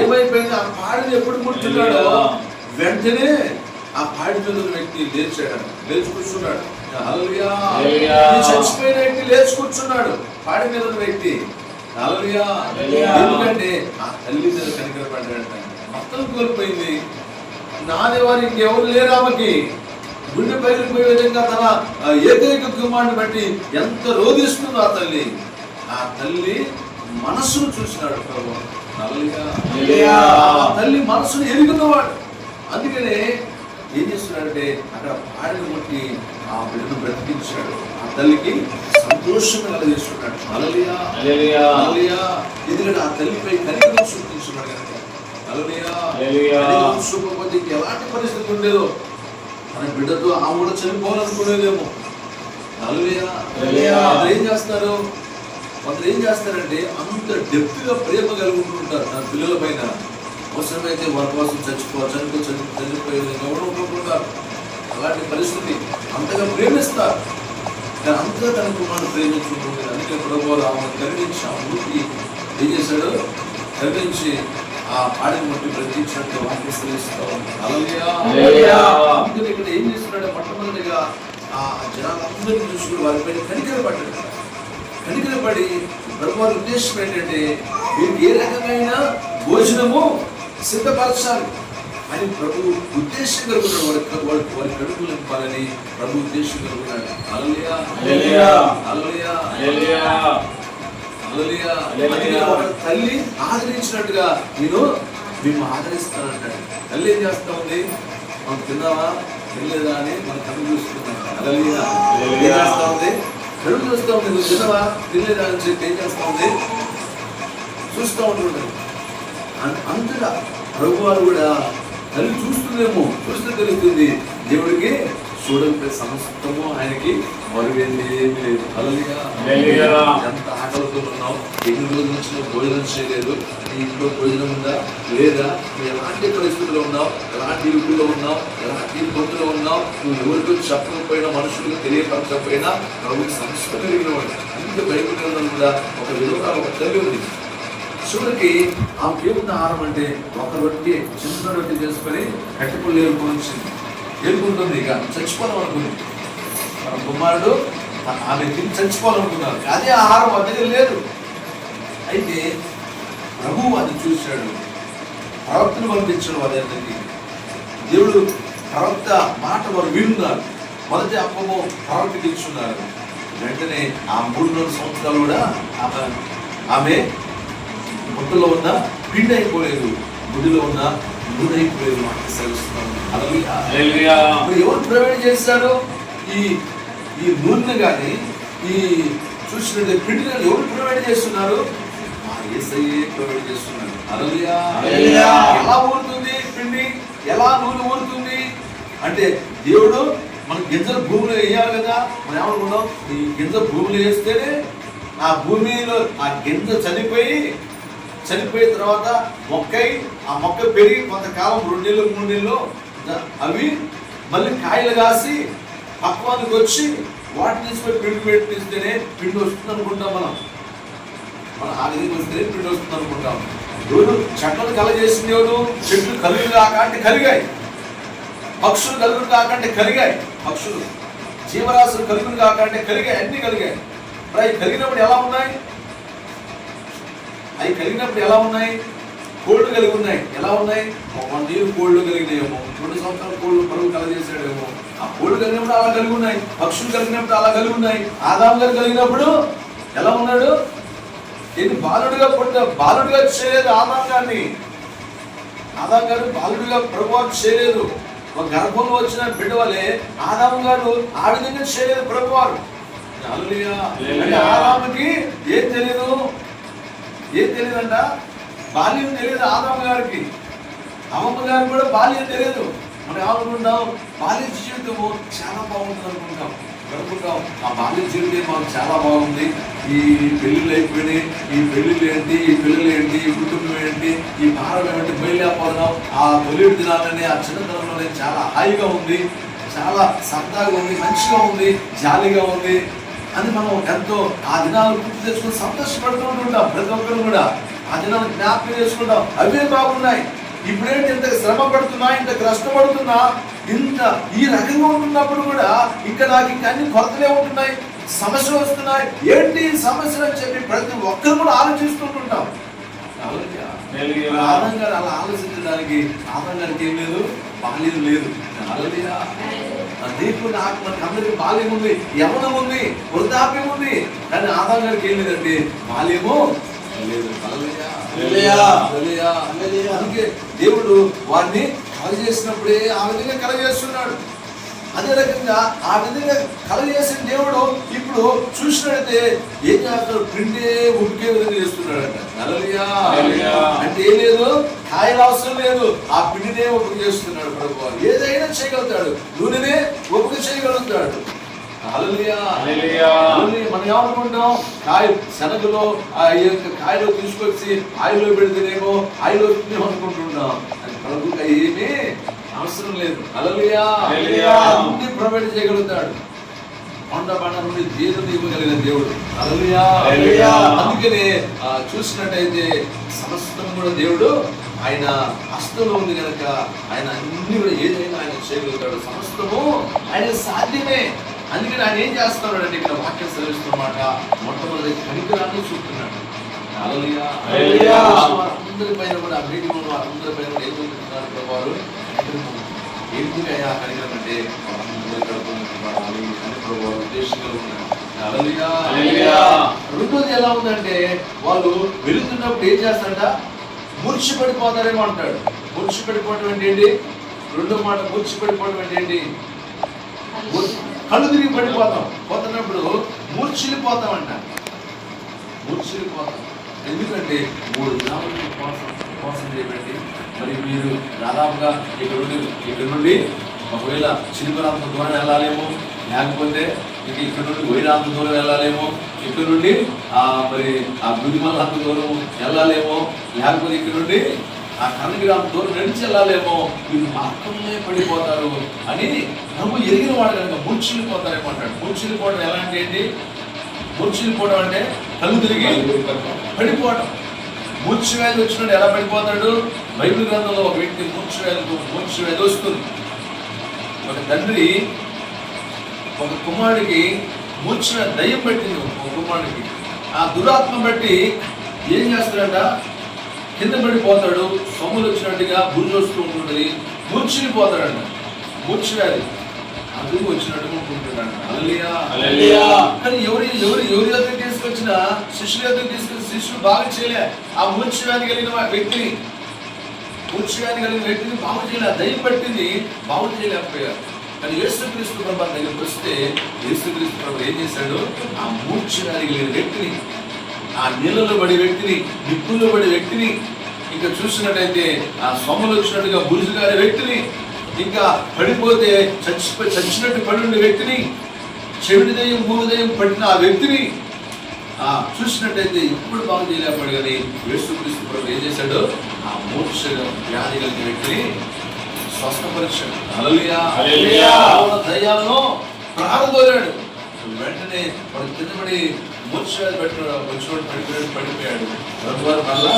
ఏమైపోయింది, ఆ పాడిని ఎప్పుడు ముట్టున్నాడో వెంటనే ఆ పాడి మీద వ్యక్తి లేచి కూర్చున్నాడు. చచ్చిపోయిన వ్యక్తి లేచి కూర్చున్నాడు, పాడి మీద వ్యక్తి. ఎందుకంటే ఆ తల్లి మీద కనికరపడ్డాడంట. మొత్తం కోల్పోయింది. నాదేవారికి ఎవరు లేరు. ఆమెకి గుండె పగిలిపోయే విధంగా తన ఏకైక కుమారుని బట్టి ఎంత రోధిస్తుందో ఆ తల్లి మనస్సును చూసినాడు ప్రభు. ఆ తల్లి మనస్సును ఎరుగుతున్నవాడు. అందుకనే ఏం చేస్తున్నాడంటే అక్కడ పాడిని ముట్టి ఆ బిడ్డను బ్రతికించాడు. ఆ తల్లికి సంతోషంగా కలగజేస్తున్నాడు. హల్లెలూయా హల్లెలూయా. ఎందుకంటే ఆ తల్లిపై కనికరం చూపించున్నాడు కనుక. హల్లెలూయా కనికరం చూపకపోతే ఎలాంటి పరిస్థితి ఉండేదో, మన బిడ్డతో ఆ కూడా చనిపోవాలనుకునేదేమో. హల్లెలూయా. కొందరు ఏం చేస్తారంటే అంత డెప్త్ గా ప్రేమ కలిగి ఉంటుంటారు తన పిల్లల పైన. అవసరమైతే వారి కోసం చనిపోయే గౌరవం. అలాంటి పరిస్థితి అంతగా ప్రేమిస్తారు, కానీ అంతగా తన కుమారుడు ప్రేమించుకుంటుంది. అందుకే ప్రభువు ఆమెను కరుణించి ఆ ఊరికి ఏం చేశాడు, కరుణించి ఆ పాడిని బట్టి బ్రతికించినట్టు వాక్యం శ్రమిస్తాం. హల్లెలూయా. అందుకని ఇక్కడ ఏం చేస్తున్నాడు, మొట్టమొదటిగా ఆ జనాలందరినీ చూసుకుని వారిపైన కనికరపడి ప్రభువు ఉద్దేశం ఏంటంటే వీరికి ఏ రకమైన భోజనము సిద్ధపరచాలి అని ప్రభు ఉద్దేశం కలుగుతున్నాడు. వారి కడుపులు నింపాలని ప్రభు ఉద్దేశం కలుగుతున్నాడు. హల్లెలూయా హల్లెలూయా హల్లెలూయా. తల్లి ఆదరించినట్టుగా నేను మేము ఆదరిస్తానంటాడు. తల్లి ఏం చేస్తా ఉంది, మనం తిన్నావా తినలేదా అని మన కళ్ళు చూస్తున్నాం. హల్లెలూయా. ఏం చేస్తా ఉంది, కళ్ళు చూస్తూ ఉంది. నువ్వు తినవా తినలేదా అని చెప్పి ఏం చేస్తా ఉంది, చూస్తూ ఉంటున్నాడు. అంతగా ప్రభు వారు కూడా తల్లి చూస్తుందేమో, చూస్తే తెలుస్తుంది దేవుడికి చూడకపోతే సమస్తము ఆయనకి మరువేది ఏమి లేదు. హల్లెలూయా. ఎంత ఆకలితో ఉన్నావు, ఎన్ని రోజుల నుంచి నువ్వు భోజనం చేయలేదు, నీ ఇంట్లో భోజనం ఉందా లేదా, నువ్వు ఎలాంటి పరిస్థితుల్లో ఉన్నావు, ఎలాంటి ఇరుకుల్లో ఉన్నావు, ఎలాంటి ఇబ్బందులో ఉన్నావు, నువ్వు ఎవరితో చెప్పకపోయినా మనుషులకు తెలియపరచకపోయినా ప్రభుకి సమస్త కలిగిన వాడు. అందుకే బైబిల్ గ్రంథంలో కూడా ఒక విధంగా ఒక తల్లి ఉంది. చివరికి ఆమెకి ఏముంది ఆహారం అంటే ఒక రొట్టె, చిన్న రొట్టె చేసుకొని కట్టుకుని ఏరుకుంటుంది. ఇక చచ్చిపోదాం అనుకుంది. మన కుమారుడు ఆమె తిని చచ్చిపోవాలనుకున్నారు, అదే ఆహారం అదే లేదు. అయితే ప్రభువు అది చూశాడు, ప్రవక్తను పంపించాడు. వారందరికీ దేవుడు ప్రవక్త మాట వారు విన్నారు. మొదటి అప్పము ప్రవక్తకి ఇచ్చున్నారు. వెంటనే ఆ 3 సంవత్సరాలు కూడా ఆమె ముట్టలో ఉన్న పిండి అయిపోలేదు, గుడిలో ఉన్న నూనె అయిపోలేదు. మాట సెలవుస్తున్నాను. ఎవరు ప్రొవైడ్ చేశారు ఈ నూనె కానీ ఈ చూసినట్టు పిండి కానీ ఎవరు ప్రొవైడ్ చేస్తున్నారు? యేసయ్యే ప్రొవైడ్ చేస్తున్నారు. హల్లెలూయా. ఎలా ఊరుతుంది పిండి, ఎలా నూనె ఊరుతుంది అంటే దేవుడు మన గింజలు భూమిలో వేయాలి కదా. మనం ఏమనుకున్నాం, ఈ గింజ భూమిలో వేస్తేనే ఆ భూమిలో ఆ గింజ చనిపోయిన తర్వాత ఆ మొక్క పెరిగి కొంతకాలం 2 నెలలు 3 నెలలు అవి మళ్ళీ కాయలు కాసి పక్వానికి వచ్చి వాటిని తీసుకొని పిండి పెట్టిస్తేనే పిండి వస్తుంది అనుకుంటాం. మనం ఆ విధంగా వస్తేనే పిండి వస్తుంది అనుకుంటాం. ఎవరు చెట్లను కలగజేసింది, ఎవరు చెట్లు కలుగు కాకంటే కలిగాయి, పక్షులు కలుగులు కాకంటే కలిగాయి, పక్షులు జీవరాశులు కలుగులు కాకంటే కలిగాయి, అన్ని కలిగాయి. మరి అవి కలిగినప్పుడు ఎలా ఉన్నాయి? కోళ్ళు కలిగి ఉన్నాయి. ఎలా ఉన్నాయి? 1 year కోళ్ళు కలిగినాయేమో, 2 సంవత్సరాలు కోళ్ళు పరుగు కలగజేసాడేమో. ఆ కోళ్ళు కలిగినప్పుడు అలా కలిగి ఉన్నాయి, పక్షులు కలిగినప్పుడు అలా కలిగి ఉన్నాయి. ఆదాము గారు కలిగినప్పుడు ఎలా ఉన్నాడు? బాలుడిగా చేయలేదు ఆదాము గారిని. ఆదాము గారు బాలుడిగా ప్రభువారు చేయలేదు. ఒక గర్భంలో వచ్చిన బిడ్డ వల్లే ఆదాము గారు ఆ విధంగా చేయలేదు ప్రభువారు. హల్లెలూయా. అంటే ఆదాముకి ఏం తెలియదంట, బాల్యం తెలియదు ఆదాము గారికి. అమ్మమ్మ గారికి కూడా బాల్యం తెలియదు. మనం ఏమనుకుంటాం, బాల్య జీవితము చాలా బాగుంటుంది అనుకుంటాం. ఆ బాల్య జీవితం మాకు చాలా బాగుంది, ఈ పెళ్ళిళ్ళు అయిపోయినాయి, ఈ పెళ్ళిళ్ళు ఏంటి, ఈ పిల్లలు ఏంటి, ఈ కుటుంబం ఏంటి, ఈ భారం ఏంటి, బయలుదేరిపోతున్నాం. ఆ తొలి దినాలని ఆ చిన్నతనంలోనే చాలా హాయిగా ఉంది, చాలా సరదాగా ఉంది, మంచిగా ఉంది, జాలీగా ఉంది అని మనం ఎంతో ఆ దినాలు గుర్తు తెచ్చుకుని సంతోషపడుతూ ఉంటుంటాం. ప్రతి ఒక్కరు కూడా ఆ దినాలు జ్ఞాపకం చేసుకుంటాం. అవే బాగున్నాయి. ఇప్పుడేంటి ఇంత శ్రమ పడుతున్నా, ఇంత కష్టపడుతున్నా, ఇంత ఈ రకంగా ఉంటున్నప్పుడు కూడా ఇంకా నాకు ఇంకా అన్ని కొరతలే ఉంటున్నాయి, సమస్యలు వస్తున్నాయి, ఏంటి సమస్యలు అని చెప్పి ప్రతి ఒక్కరు కూడా ఆలోచిస్తుంటుంటాం. ఆనందం గారు అలా ఆలోచించడానికి ఆనందం గారికి ఏం లేదు, బాల్యం లేదు. నీకు నాకు మనకి అందరికి బాల్యం ఉంది, యవ్వనం ఉంది, వృద్ధాప్యం ఉంది, కానీ ఆనందం గారికి ఏం లేదంటే బాల్యము లేదు. అందుకే దేవుడు వారిని కలగజేసినప్పుడే ఆ విధంగా కలగజేస్తున్నాడు. అదే రకంగా ఆ విధంగా కలగజేసిన దేవుడు ఇప్పుడు చూసినట్టయితే ఏం చేస్తాడు, పిండే ఉడికే విధంగా చేస్తున్నాడంట. హల్లెలూయా. అంటే ఏం లేదు, కాయలు అవసరం లేదు, ఆ పిండినే ఉడిక చేస్తున్నాడు ప్రభు. ఏదైనా చేయగలుగుతాడు, నూనెనే ఉడిక చేయగలుగుతాడు. హల్లెలూయా. మనం ఏమనుకుంటాం, కాయ శనగలో కాయలో తీసుకొచ్చి ఆయిల్లో పెడితేనేమో ఆయిల్ వస్తుందేమో అనుకుంటున్నాం. అది ప్రభుకి ఏమీ అవసరం లేదు. హల్లెలూయా. అన్ని ప్రొవైడ్ చేయగలుగుతాడు. కొండ బండ నుండి జీవం ఇవ్వగలిగిన దేవుడు. హల్లెలూయా. అందుకనే చూసినట్టయితే సమస్తం కూడా దేవుడు ఆయన హస్తంలో ఉంది కనుక ఆయన అన్ని కూడా ఏదైనా ఆయన చేయగలుగుతాడు. సమస్తము ఆయన సాధ్యమే. అందుకని ఆయన ఏం చేస్తున్నాడు అంటే ఇక్కడ వాక్యం సెలవిస్తున్నమాట, మొట్టమొదటి కనికరాన్ని చూపుతున్నాడు. హల్లెలూయా. అందరి పైన కూడా మీటింగ్ ఉన్న వారందరి పైన కూడా ఏం చూపుతున్నారు ప్రభువారు, ఎందుకయ్యా కనికరం అంటే వాళ్ళందరూ కడుపువాలి అని ప్రభువారు ఉద్దేశంగా ఉన్నారు. హల్లెలూయా. రెండోది ఎలా ఉందంటే, వాళ్ళు వెళుతున్నప్పుడు ఏం చేస్తారంట, మూర్ఛ పడిపోతారేమో అంటాడు. మూర్ఛ పడిపోవడం అంటే ఏంటి? రెండో మాట, మూర్ఛ పడిపోవడం అంటే ఏంటి? కళ్ళు తిరిగి పడిపోతాం. పోతున్నప్పుడు మూర్ఛిల్లిపోతామంట. మూర్ఛిల్లిపోతాం ఎందుకంటే 3 గ్రాములకి మోసం చేయబట్టి మరి మీరు దాదాపుగా ఇక్కడ నుండి ఒకవేళ చిలుకరాంత దూరం వెళ్ళాలేమో, లేకపోతే ఇక్కడ నుండి వైరాంత దూరం వెళ్ళాలేమో, ఇక్కడ నుండి మరి ఆ గుడిమల్లంత దూరం వెళ్ళాలేమో, లేకపోతే ఇక్కడ నుండి ఆ కనగిరాంత దూరం నడిచి వెళ్ళాలేమో, మీరు మార్గంలో పడిపోతారు అని ప్రభు ఎరిగిన వాడు కనుక మూర్ఛిల్లిపోతారేమో అంటాడు. మూర్ఛిల్లిపోవడం ఎలాంటి ఏంటి? మూర్ఛిల్లిపోవడం అంటే కళ్ళు తిరిగి పడిపోవడం. మూర్ఛ వ్యాధి వచ్చినట్టు ఎలా పడిపోతాడు? బైబిల్ గ్రంథంలో ఒక వ్యక్తి మూర్ఛ వ్యాధి వస్తుంది. ఒక తండ్రి ఒక కుమారుడికి మూర్ఛ దయ్యం పెట్టింది. ఒక కుమారుడికి ఆ దురాత్మ బట్టి ఏం చేస్తాడంట, కింద పడిపోతాడు. సొమ్ములు వచ్చినట్టుగా బుర్జు వస్తూ ఉంటుంది, మూర్ఛిల్లిపోతాడంట. మూర్ఛ వ్యాధి అందుకు వచ్చినట్టు ఉంటుంటాడు. హల్లెలూయా. కానీ ఎవరి దగ్గర తీసుకొచ్చిన శిష్యుల దగ్గర తీసుకొచ్చిన శిష్యులు బాగా చేయలే ఆ మూర్ఛ వ్యాధి కలిగిన వ్యక్తిని. మూర్ఛ వ్యాధి కలిగిన వ్యక్తిని బాగు చేయలే, దయ్యం పట్టింది, బాగు చేయలేకపోయారు. కానీ యేసుక్రీస్తు ప్రభు దగ్గరికి వస్తే యేసుక్రీస్తు ప్రభు ఏం చేశాడు, ఆ మూర్ఛ వ్యాధి కలిగిన వ్యక్తిని, ఆ నీళ్ళలో పడే వ్యక్తిని, నిప్పుల్లో పడే వ్యక్తిని, ఇంకా చూసినట్టయితే ఆ సొమ్మలు వచ్చినట్టుగా బురుజుగారే వ్యక్తిని, ఇంకా పడిపోతే చచ్చినట్టు పడి ఉండే వ్యక్తిని, చెవిటి దయ్యం మూడు దయ్యం పట్టిన ఆ వ్యక్తిని చూసినట్టయితే ఇప్పుడు బాగు చేయలేకపోయాడు. కానీ యేసుక్రీస్తు ప్రభు ఏం చేశాడు, ఆ మూర్ఛ వ్యాధి కలిగిన వ్యక్తిని స్వస్థపరిచాడు. హల్లెలూయా. దయ్యాలను ప్రారంభోయాడు. వెంటనే వాడు కిందపడి మూర్ఛ వ్యాధి వచ్చినోడు పడిపోయాడు. ప్రభువారు మళ్ళా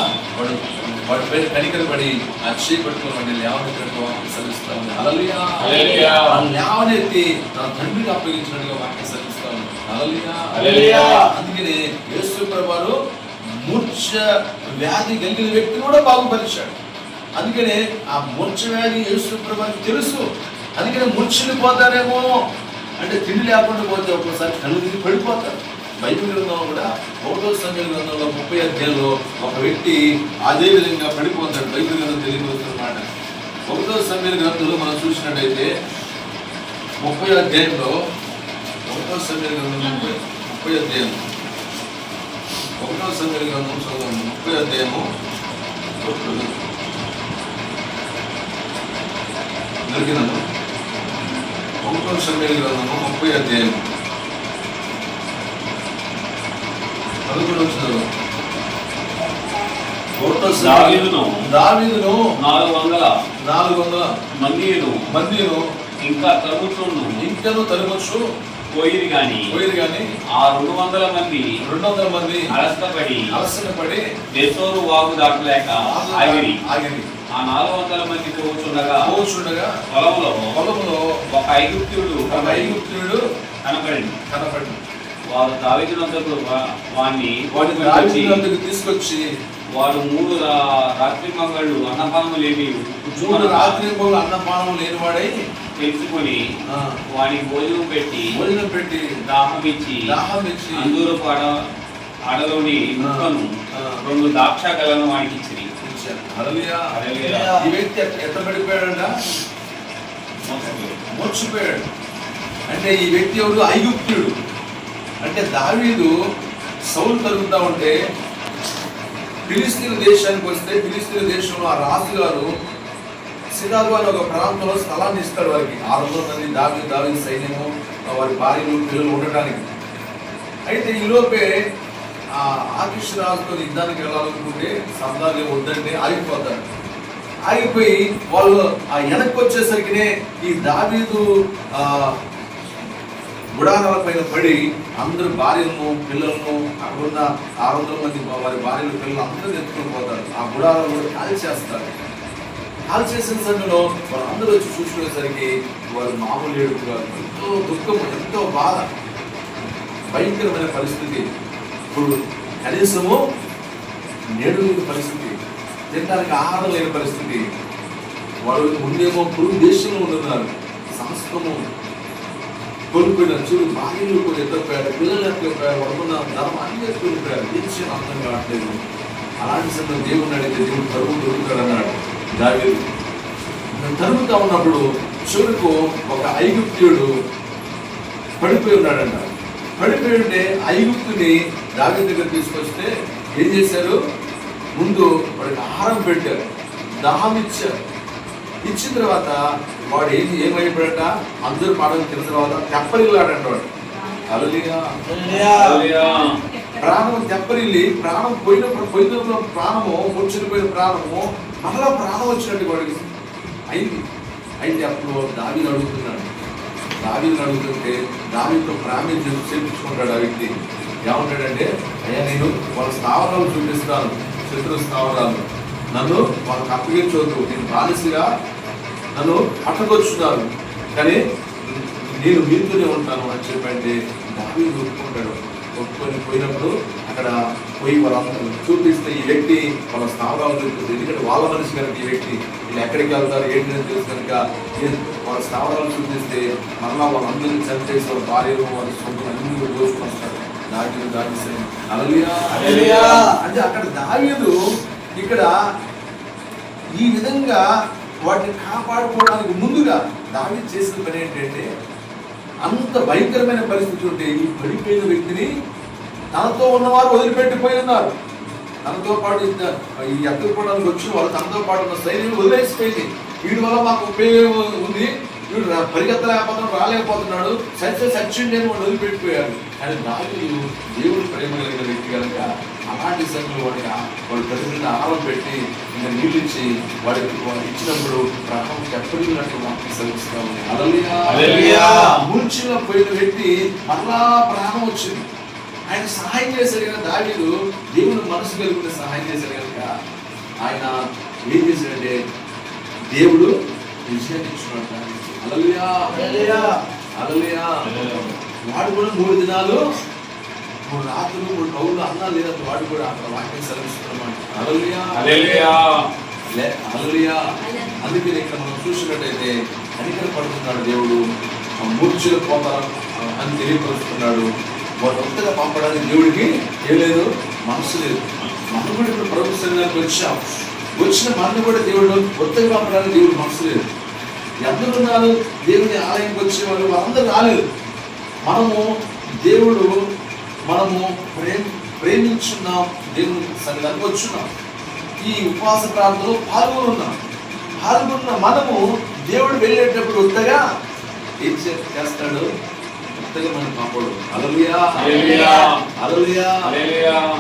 వాడి పైన కనికరపడి ఆ చేయి పట్టుకోమని లేవనెత్తినట్టు వాక్యం సెలవిస్తా ఉంది. హల్లెలూయా. లేవనెత్తి తన తండ్రికి అప్పగించినట్టుగా వాక్యం సెలవిస్తా ఉంది. హల్లెలూయా. అందుకనే యేసు ప్రభువారు మూర్ఛ వ్యాధి కలిగిన వ్యక్తిని కూడా బాగుపరిచాడు. అందుకనే ఆ మూర్ఛ వ్యాధి యేసు ప్రభువారికి తెలుసు. అందుకనే మూర్ఛిల్లిపోతారేమో అంటే తిండి లేకుండా పోతే ఒక్కోసారి కళ్ళు తిరిగి పడిపోతారు. బైబిల్ గ్రంథంలో కూడా 1వ సమూయేలు గ్రంథంలో 30వ అధ్యాయంలో ఒక వ్యక్తి అదే విధంగా పడిపోతాడు. బైబిల్ గ్రంథం తెలియబోతున్నమాట. 1వ సమూయేలు గ్రంథంలో మనం చూసినట్టయితే 30వ అధ్యాయంలో 1వ సమూయేలు గ్రంథం 30వ అధ్యాయం 1వ సమూయేలు గ్రంథం 30వ అధ్యాయము దొరికినాను. 1వ సమూయేలు గ్రంథము 30వ అధ్యాయం 11వ వచనం. దావీదును 400 మందిను ఇంకా తరుముచు పోయిరు గాని ఆ 200 మంది అలసటపడి బెసోరు వాగు దాటలేక ఆగిరి. ఆ 400 మంది పోచుండగా పొలంలో ఒక ఐగుప్తీయుడు కనపడి వారు దావీదునొద్దకు వాణ్ణి తీసుకొచ్చి వాడు 3 రాత్రి మగళ్ళు అన్నపానము లేని వాడై తెలుసుకొని వానికి భోజనం పెట్టి దాహం ఇచ్చి అందూరపు అడలోని ముక్కను 2 ద్రాక్ష గలను వానికి ఇచ్చింది. ఈ వ్యక్తి ఎట్లా పడిపోయాడంట, మర్చిపోయాడు. అంటే ఈ వ్యక్తి ఎవరు? ఐగుప్తుడు. అంటే దావీదు సౌలు తరుగుతా ఉంటే ఫిలిస్తీన్ దేశానికి వస్తే, ఫిలిస్తీన్ దేశంలో ఆ రాజుగారు సిరాగు అనే ఒక ప్రాంతంలో స్థలాన్ని ఇస్తాడు వారికి. 600 మంది దావీదు సైన్యము, వారి భార్యలు, పిల్లలు ఉండటానికి. అయితే ఈ లోపే ఆకిష్ రాజుతో యుద్ధానికి వెళ్ళాలనుకుంటే సర్దార్లు వద్దంటే ఆగిపోతారు. ఆగిపోయి వాళ్ళు వెనక్కి వచ్చేసరికి ఈ దావీదు గుడారాల పైన పడి అందరు భార్యలను, పిల్లలను, అక్కడున్న 600 మంది వారి భార్యలు, పిల్లలు అందరూ ఎత్తుకొని పోతారు. ఆ గుడారాలు కూడా కాల్ చేస్తారు. కాల్ చేసిన సమయంలో వాళ్ళందరూ వచ్చి చూసుకునేసరికి వారు మామూలు ఏడుపు కాదు, ఎంతో దుఃఖం, ఎంతో బాధ, భయంకరమైన పరిస్థితి. ఇప్పుడు కనీసము నేడు లేని పరిస్థితి, తినడానికి ఆహారం లేని పరిస్థితి. వాళ్ళు ముందేమో పురుగు దేశంలో ఉంటున్నారు, సమస్తము కోల్పోయినారు. చూడు, భార్యలు కూడా ఎత్తపోయారు, పిల్లలు ఎత్తపోయారు, వాళ్ళకున్న ధర్మం అన్ని ఎత్తుకోలిపోయారు. ఏం చేయాలి అర్థం కావట్లేదు. అలాంటి సమయంలో దేవుడిని అడిగితే దేవుడు తరువు దొరుకుతాడు అన్నాడు దావీదు. తరుగుతా ఉన్నప్పుడు చివరకు ఒక ఐగుప్తుడు పడిపోయి ఉన్నాడంట. పడిపోయి ఉంటే ఐగుప్తుని దావీదు దగ్గర తీసుకొస్తే ఏం చేశారు? ముందు వాడికి ఆహారం పెట్టారు, దాహం ఇచ్చారు. ఇచ్చిన తర్వాత వాడు ఏమైపోయాడట? అందరూ పాడలు తిన్న తర్వాత తెప్పరిల్లాడంట వాడు. హల్లెలూయా. ప్రాణం తెప్పరిల్లి, ప్రాణం పోయిన ప్రాణము, కూర్చునిపోయిన ప్రాణము మరలా ప్రాణం వచ్చినట్టు వాడికి అయింది. అయితే అప్పుడు దావీదు అడుగుతున్నాడు. దావీదుని అడుగుతుంటే దావీదుతో ప్రాముఖ్యం చేయించుకుంటాడు ఆ వ్యక్తి. ఏమంటాడంటే, అయ్యా నేను వాళ్ళ స్థావరాలు చూపిస్తాను, శత్రు స్థావరాలు, నన్ను వాళ్ళకి అప్పగించవద్దు, నేను బానిసగా నన్ను పట్టుకొచ్చున్నారు, కానీ నేను మీతోనే ఉంటాను అని చెప్పంటే దావీదు ఒప్పుకుంటాడు. ఒప్పుకొని పోయినప్పుడు అక్కడ పోయి వాళ్ళందరూ చూపిస్తే ఈ వ్యక్తి వాళ్ళ స్థావరాలు చూపిస్తుంది. ఎందుకంటే వాళ్ళ మనిషి కనుక ఈ వ్యక్తి, వీళ్ళు ఎక్కడికి వెళ్తారు ఏంటి అని తెలుసు కనుక వాళ్ళ స్థావరాలు చూపిస్తే మరలా వాళ్ళందరినీ చంపేసి వాళ్ళ భార్యలు, వాళ్ళ సొంత అన్ని దోచుకొని వస్తారు. హల్లెలూయా. అంటే అక్కడ దావీదు ఇక్కడ ఈ విధంగా వాటిని కాపాడుకోవడానికి ముందుగా దావీదు చేసిన పని ఏంటంటే, అంత భయంకరమైన పరిస్థితి ఉంటే ఈ పడిపోయిన వ్యక్తిని తనతో ఉన్నవారు వదిలిపెట్టిపోయి ఉన్నారు. తనతో పాటు ఈ ఎత్తుకోవడానికి వచ్చిన వాళ్ళు తనతో పాటు ఉన్న సైన్యం వదిలేసిపోయింది. వీడి వల్ల మాకు ఉపయోగం ఉంది, వీడు పరిగెత్తలేకపోతున్నాడు, రాలేకపోతున్నాడు, సచ్చిండి అని వాళ్ళు వదిలిపెట్టిపోయారు. కానీ దావీదు దేవుడు ప్రేమ కలిగిన వ్యక్తి కనుక అలాంటి సమయంలో వాడు ప్రజలను ఆహారం పెట్టి ఇంకా నీళ్ళు ఇచ్చి వాడికి ఇచ్చినప్పుడు ప్రాణం చెప్పడినట్టు వాటిని సెలవుస్తా ఉంది. హల్లెలూయా. మూర్ఛలో పోయిన వ్యక్తి మరలా ప్రాణం వచ్చింది. ఆయన సహాయం చేశారు కనుక దావీదు దేవుని మనసు కలిగిన సహాయం చేశారు కనుక ఆయన ఏం చేశాడంటే దేవుడు విజయాన్ని ఇచ్చినట్టు. హల్లెలూయా. వాడు కూడా 3 దినాలు 3 రాత్రులు 3 పౌరులు అన్నా లేదా వాడు కూడా అక్కడ వాక్యం సెలవిస్తున్నాడు. హల్లెలూయా. అందుకే ఇక్కడ మనం చూసినట్టయితే కనికర పడుతున్నాడు దేవుడు. మూర్ఛలు పోతారు అని తెలియపరుస్తున్నాడు. వాడు ఒక్కగా పంపడానికి దేవుడికి ఏం లేదు, మనసు లేదు. మనం కూడా ఇప్పుడు ప్రభు సంఘానికి వచ్చిన మనల్ని కూడా దేవుడు ఒత్తగా పంపడానికి దేవుడు మనసు లేదు. ఎందరు ఉన్నారు దేవుని ఆలయంకి వచ్చేవాళ్ళు? వాళ్ళందరూ రాలేదు. మనము ప్రేమించున్నాం, దేవుని సంఘానికి వచ్చున్నాం, ఈ ఉపవాస ప్రార్థనలో పాల్గొన్న మనము దేవుడు వెళ్ళేటప్పుడు ఒత్తగా ఏం చేస్తాడు? ఒత్తగా మనం కాపాడు. హల్లెలూయా.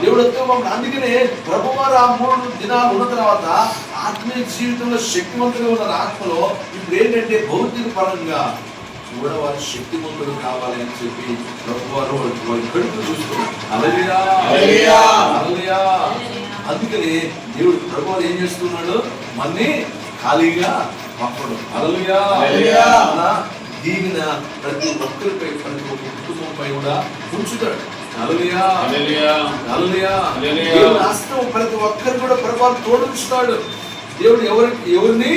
దేవుడు ఒత్తగా పంపడు. అందుకనే ప్రభువారు ఆ 3 దినాలు ఉన్న తర్వాత ఆత్మీయ జీవితంలో శక్తివంతుగా ఉన్న ఆత్మలో ఇప్పుడు ఏంటంటే భౌతిక పరంగా కూడా వారు శక్తివంతుడు కావాలి అని చెప్పి ప్రభువారు వారి కడుపు చూస్తున్నారు. హల్లెలూయా. అందుకని దేవుడు ప్రభువారు ఏం చేస్తున్నాడు? మన్ని ఖాళీగా పంపడు. హల్లెలూయా. దీనిన ప్రతి ఒక్కరిపై, ప్రతి ఒక్క కుటుంబంపై కూడా ఉంచుతాడు. హల్లెలూయా. దేవుని హస్తం ప్రతి ఒక్కరు కూడా ప్రభువారు తోడుస్తాడు. దేవుడు ఎవరిని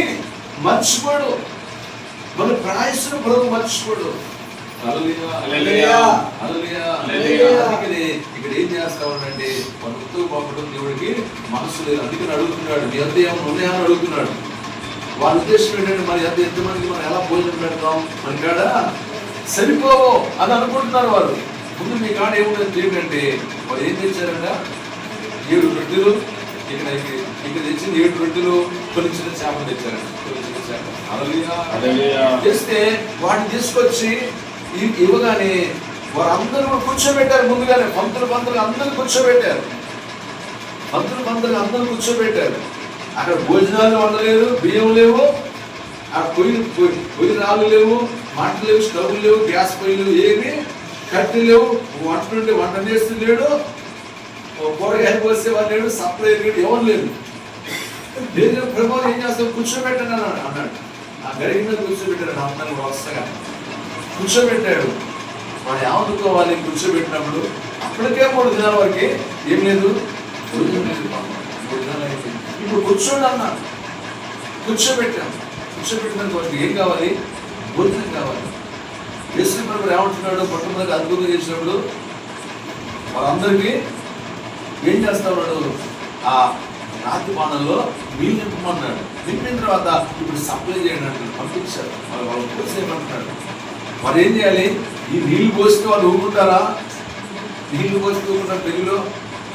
మర్చిపోడు, మన ప్రయాసను ప్రభు మర్చిపోడు. హల్లెలూయా. అందుకని ఇక్కడ ఏం చేస్తా ఉన్నాడంటే మన ఉత్తు పంపడం దేవుడికి మనసు లేదు. అందుకని అడుగుతున్నాడు, నీ అంత ఏమైనా ఉన్నాయా అని అడుగుతున్నాడు. వాళ్ళ ఉద్దేశం ఏంటంటే మరి ఎంతమందికి మనం ఎలా భోజనం పెడతాం, మన కాడ సరిపోవు అని అనుకుంటున్నారు వారు. ముందు మీ కాడ ఏముండదు ఏంటంటే వారు ఏం తెచ్చారంట, 7 రొట్టెలు, ఇక్కడ తెచ్చింది 7 రొట్టెలు, కొన్ని చిన్న చేపలు తెచ్చారంట. తెస్తే వాటిని తీసుకొచ్చి ఇవ్వగానే వారందరూ కూర్చోబెట్టారు. ముందుగానే పంతులు అందరూ కూర్చోబెట్టారు. అందరూ కూర్చోబెట్టారు. అక్కడ భోజనాలు వండలేరు, బియ్యం లేవు, ఆ పొయ్యి రాళ్ళు లేవు, మంటలు లేవు, స్టవ్ లేవు, గ్యాస్ పొయ్యిలు ఏమి, కట్టెలు లేవు, వంట చేస్తూ లేడు, కూరగాయలు పోసేవారు లేడు, సప్లై లేడు, ఎవరు లేదు. లేదు ప్రభుత్వం ఏం చేస్తావు, కూర్చోబెట్టాను అన్నాడు. ఆ గడికి మీద కూర్చోబెట్టాడు. అందరూ వరుసగా కూర్చోబెట్టాడు. వాడు ఏమనుకోవాలి కూర్చోబెట్టినప్పుడు? అప్పటికే 3 దినాల వరకు ఏం లేదు, భోజనం లేదు. 3 దినాలు అయిపోయింది. ఇప్పుడు కూర్చోండి అన్నాడు. కూర్చోబెట్టిన వాడికి ఏం కావాలి, భోజనం కావాలి. యేసు ప్రభువు ఏమంటున్నాడు, మొట్టమొదటి అద్భుతం చేసినప్పుడు వాళ్ళందరికీ ఏం చేస్తాడు, ఆ రాతి బాణంలో నీళ్ళు నింపమన్నాడు. నింపిన తర్వాత ఇప్పుడు సప్లై చేయండి అంటాడు. పంపించారు. వాళ్ళు పోసేయమంటున్నాడు. మరి ఏం చేయాలి? ఈ నీళ్లు పోస్తే వాళ్ళు ఊరుకుంటారా? నీళ్లు పోస్తే ఊరుకుంటారు పెళ్లిలో?